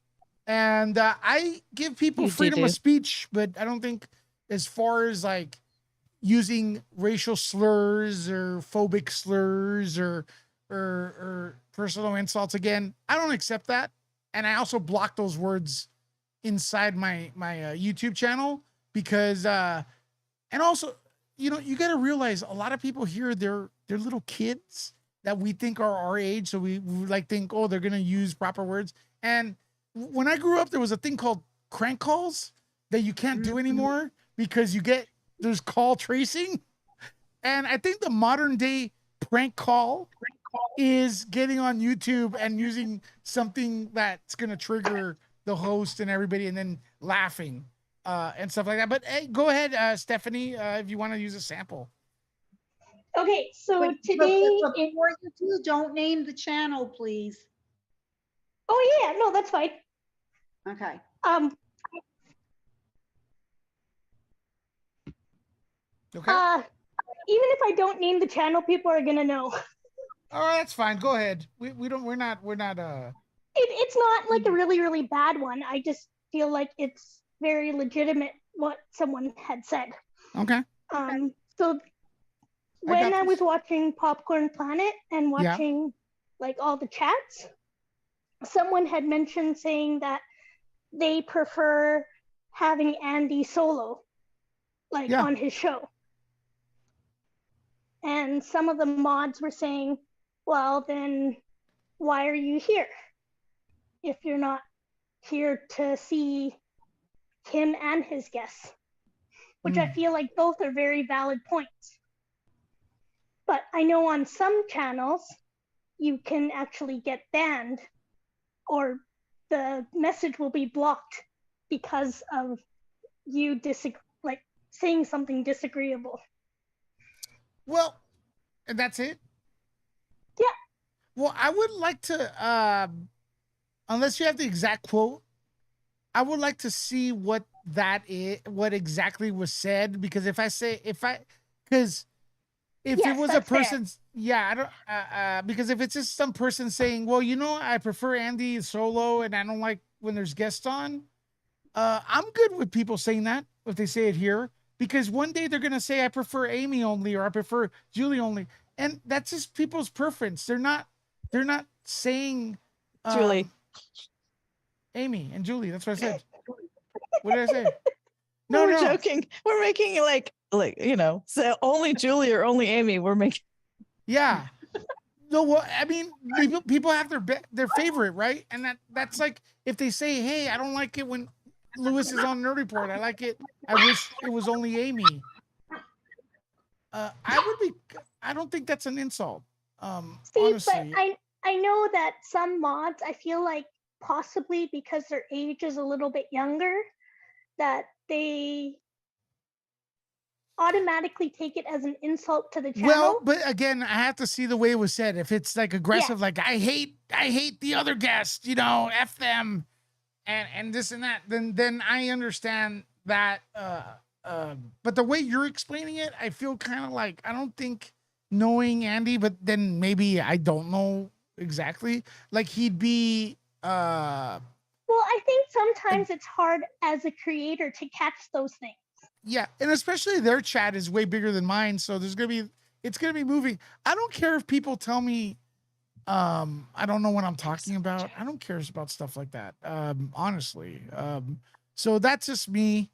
And I give people freedom of speech, but I don't think as far as like using racial slurs or phobic slurs or personal insults, again, I don't accept that. And I also block those words inside my YouTube channel because and also, you got to realize a lot of people here, they're little kids that we think are our age, so we like think, oh, they're gonna use proper words. And when I grew up, there was a thing called crank calls that you can't do anymore because there's call tracing. And I think the modern day prank call is getting on YouTube and using something that's going to trigger the host and everybody and then laughing and stuff like that. But hey, go ahead, Stephanie, if you want to use a sample. Okay, so today... Before you do, don't name the channel, please. Oh yeah, no, that's fine. Okay. Okay. Even if I don't name the channel, people are gonna know. All right, that's fine. Go ahead. We're not. It's not like a really, really bad one. I just feel like it's very legitimate what someone had said. Okay. So when I was watching Popcorn Planet and watching like all the chats, someone had mentioned saying that they prefer having Andy solo, like on his show. And some of the mods were saying, well, then why are you here if you're not here to see him and his guests? Which I feel like both are very valid points. But I know on some channels, you can actually get banned or the message will be blocked because of you saying something disagreeable. Well, and that's it? Yeah. Well, I would like to, unless you have the exact quote, I would like to see what that is, what exactly was said, because because if it Yes, was a that's fair. person's, yeah, I don't, because if it's just some person saying, well, I prefer Andy solo and I don't like when there's guests on, I'm good with people saying that if they say it here, because one day they're gonna say I prefer Amy only or I prefer Julie only, and that's just people's preference. They're not saying Julie. Amy and Julie. That's what I said. What did I say? No, we're joking. We're making it like so only Julie or only Amy. We're making. Yeah. No, well, I mean, people have their favorite, right? And that's like if they say, "Hey, I don't like it when Lewis is on Nerd Report. I like it. I wish it was only Amy." I don't think that's an insult. See, Honestly. but I know that some mods, I feel like possibly because their age is a little bit younger, that they automatically take it as an insult to the channel. Well, but again, I have to see the way it was said. If it's like aggressive, like I hate the other guest, F them, and this and that, then I understand that. But the way you're explaining it, I feel kind of like I don't think knowing Andy, but then maybe I don't know exactly. Like he'd be. Well, I think sometimes it's hard as a creator to catch those things. Yeah, and especially their chat is way bigger than mine, so it's gonna be moving. I don't care if people tell me I don't know what I'm talking about. I don't care about stuff like that. Honestly. So that's just me.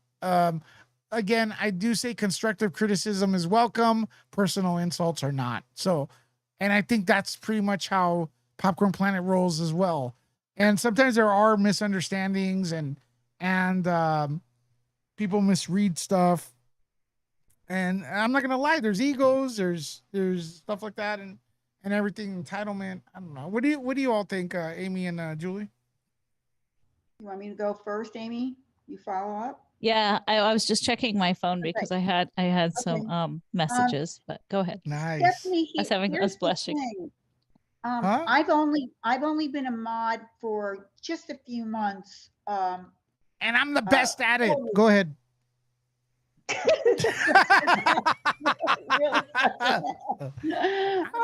Again, I do say constructive criticism is welcome, personal insults are not. So, and I think that's pretty much how Popcorn Planet rolls as well. And sometimes there are misunderstandings and people misread stuff, and I'm not gonna lie. There's egos. There's stuff like that, and everything. Entitlement. I don't know. What do you all think, Amy and Julie? You want me to go first, Amy? You follow up? Yeah, I was just checking my phone because I had some messages, but go ahead. Nice. Stephanie, I was blushing. Huh? I've only been a mod for just a few months. And I'm the best at it. Go ahead. I've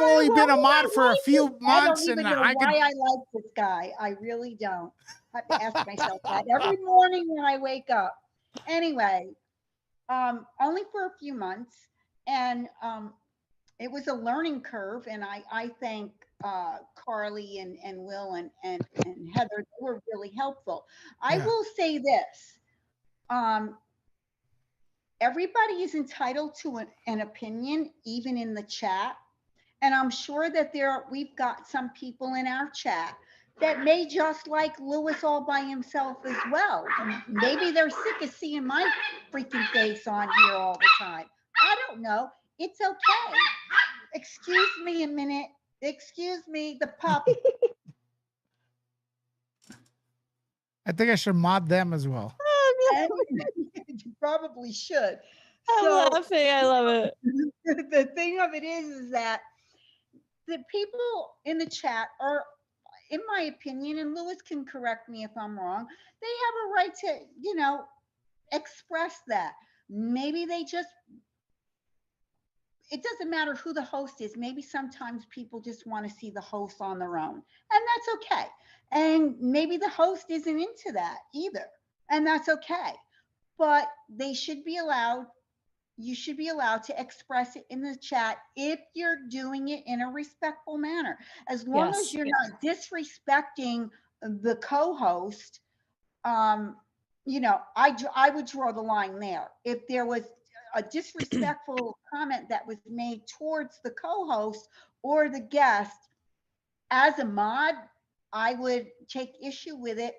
only been a mod for a few months, I don't even know why I like this guy. I really don't. I have to ask myself that every morning when I wake up. Anyway, only for a few months, and it was a learning curve, and I thank Carly and Will and Heather. They were really helpful. I will say this. Everybody is entitled to an opinion, even in the chat. And I'm sure that we've got some people in our chat that may just like Lewis all by himself as well. Maybe they're sick of seeing my freaking face on here all the time. I don't know. It's okay. Excuse me a minute. Excuse me, the pup. I think I should mod them as well. You probably should. I'm laughing. I love it. The thing of it is that the people in the chat are, in my opinion, and Lewis can correct me if I'm wrong, they have a right to, express that. Maybe they just, it doesn't matter who the host is. Maybe sometimes people just want to see the host on their own, and that's okay. And maybe the host isn't into that either, and that's okay. But they should be allowed, you should be allowed to express it in the chat if you're doing it in a respectful manner. As long as you're not disrespecting the co-host, I would draw the line there. If there was a disrespectful comment that was made towards the co-host or the guest, as a mod, I would take issue with it.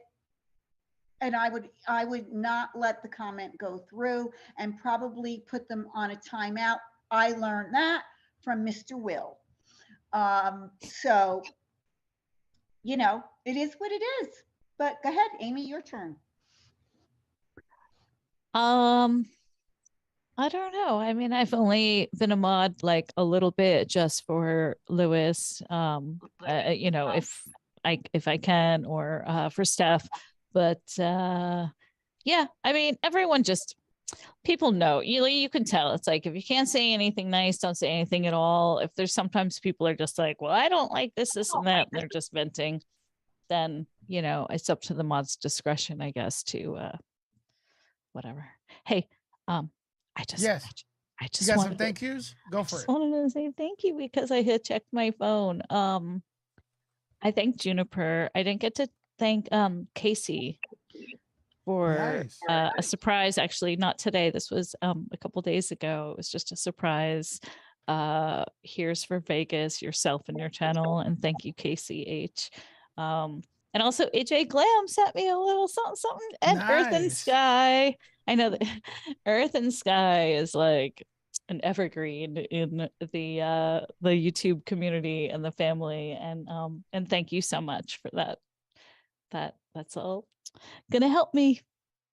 And I would not let the comment go through and probably put them on a timeout. I learned that from Mr. Will. So, it is what it is. But go ahead, Amy, your turn. I don't know. I mean, I've only been a mod like a little bit just for Lewis. If I can, or for Steph. But yeah, I mean, everyone just, people know, you can tell. It's like, if you can't say anything nice, don't say anything at all. If there's sometimes people are just like, well, I don't like this and that, and they're just venting, then, you know, it's up to the mod's discretion, I guess, to whatever. Hey, I just, Yes. I You just got some wanted thank yous? Go I for just it. wanted to say thank you because I had checked my phone. I thanked Juniper. I didn't get to thank Casey for Nice. a surprise. Actually, not today. This was a couple days ago. It was just a surprise. Here's for Vegas, yourself and your channel, and thank you, Casey H. And also AJ Glam sent me a little something, something, and Earth and Nice. Sky. I know that Earth and Sky is like an evergreen in the YouTube community and the family, and thank you so much for that. That's all gonna help me.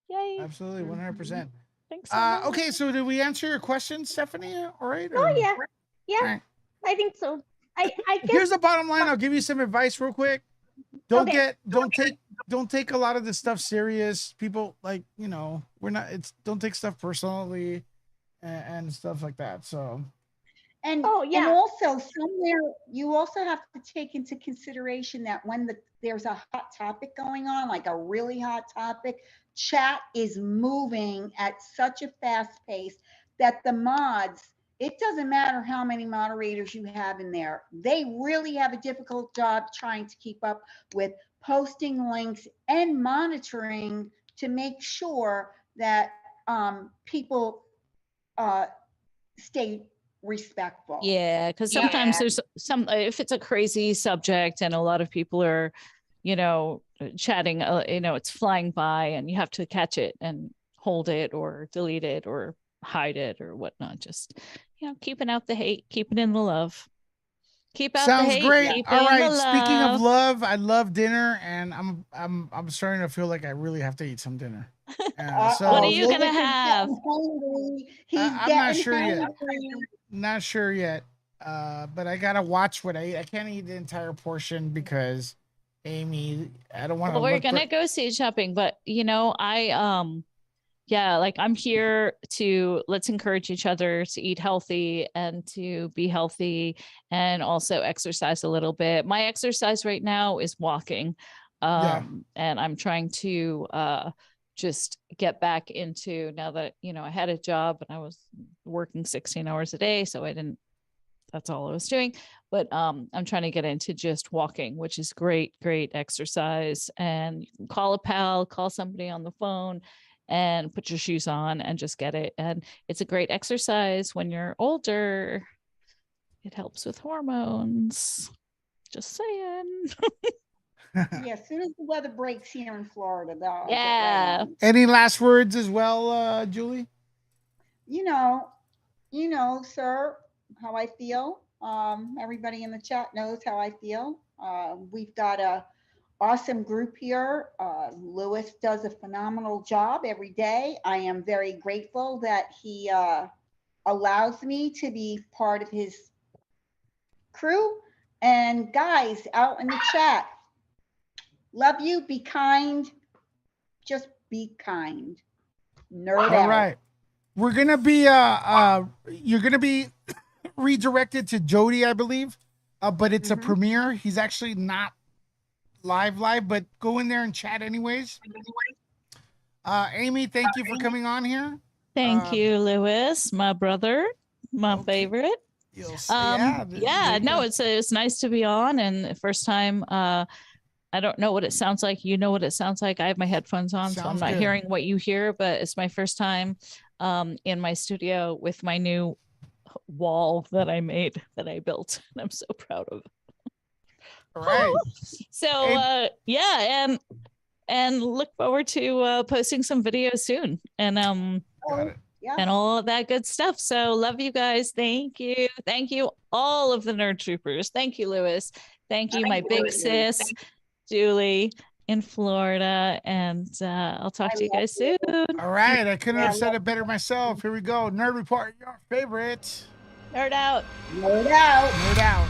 Yay. Absolutely, 100%. Thanks so much. Okay, so did we answer your question, Stephanie? All right. Oh yeah, yeah, All right. I think so. I guess Here's the bottom line. I'll give you some advice real quick. Don't Okay. don't take a lot of this stuff serious. People, like, you know, don't take stuff personally and stuff like that. So And, Oh, and yeah. also somewhere you also have to take into consideration that when there's a hot topic going on, like a really hot topic, chat is moving at such a fast pace that the mods, it doesn't matter how many moderators you have in there, they really have a difficult job trying to keep up with posting links and monitoring to make sure that people stay respectful. Yeah, because sometimes there's some, if it's a crazy subject and a lot of people are, you know, chatting, you know, it's flying by and you have to catch it and hold it or delete it or hide it or whatnot. Just, you know, keeping out the hate, keeping in the love. Keep out the sounds hate. great. Keep All in right. the Speaking of love. love, I love dinner, and I'm starting to feel like I really have to eat some dinner. So What are you Lewis gonna is have? getting hungry. He's I'm not getting sure yet. hungry. Not sure yet. But I gotta watch what I eat. I can't eat the entire portion because Amy, I don't want to. Well, we're gonna go see shopping, but you know, yeah, like I'm here to, let's encourage each other to eat healthy and to be healthy and also exercise a little bit. My exercise right now is walking. And I'm trying to just get back into, now that, you know, I had a job and I was working 16 hours a day, so that's all I was doing. But I'm trying to get into just walking, which is great exercise. And you can call a pal, call somebody on the phone, and put your shoes on and just get it. And it's a great exercise when you're older. It helps with hormones. Just saying. Yeah, as soon as the weather breaks here in Florida, though. I'll get right Yeah. on. Any last words as well, Julie? You know, sir, how I feel. Everybody in the chat knows how I feel. We've got a awesome group here. Lewis does a phenomenal job every day. I am very grateful that he allows me to be part of his crew. And guys out in the chat, love you, be kind, just be kind. Nerd out. All right. We're gonna be you're gonna be redirected to Jody, I believe. But it's a premiere. He's actually not live, but go in there and chat anyways. Amy, thank you for coming on here. Thank you, Lewis, my brother, my favorite. No, it's nice to be on, and the first time, I don't know what it sounds like. You know what it sounds like. I have my headphones on, so I'm not hearing what you hear, but it's my first time in my studio with my new wall that I made, that I built, and I'm so proud of. All right. So yeah, and look forward to posting some videos soon, and and all of that good stuff. So love you guys. Thank you all of the nerd troopers. Thank you, Lewis. Thank you, my big sis Julie in Florida, and I'll talk to you guys soon. All right, I couldn't have said it better myself. Here we go. Nerd Report, your favorite. Nerd out. Nerd out. Nerd out.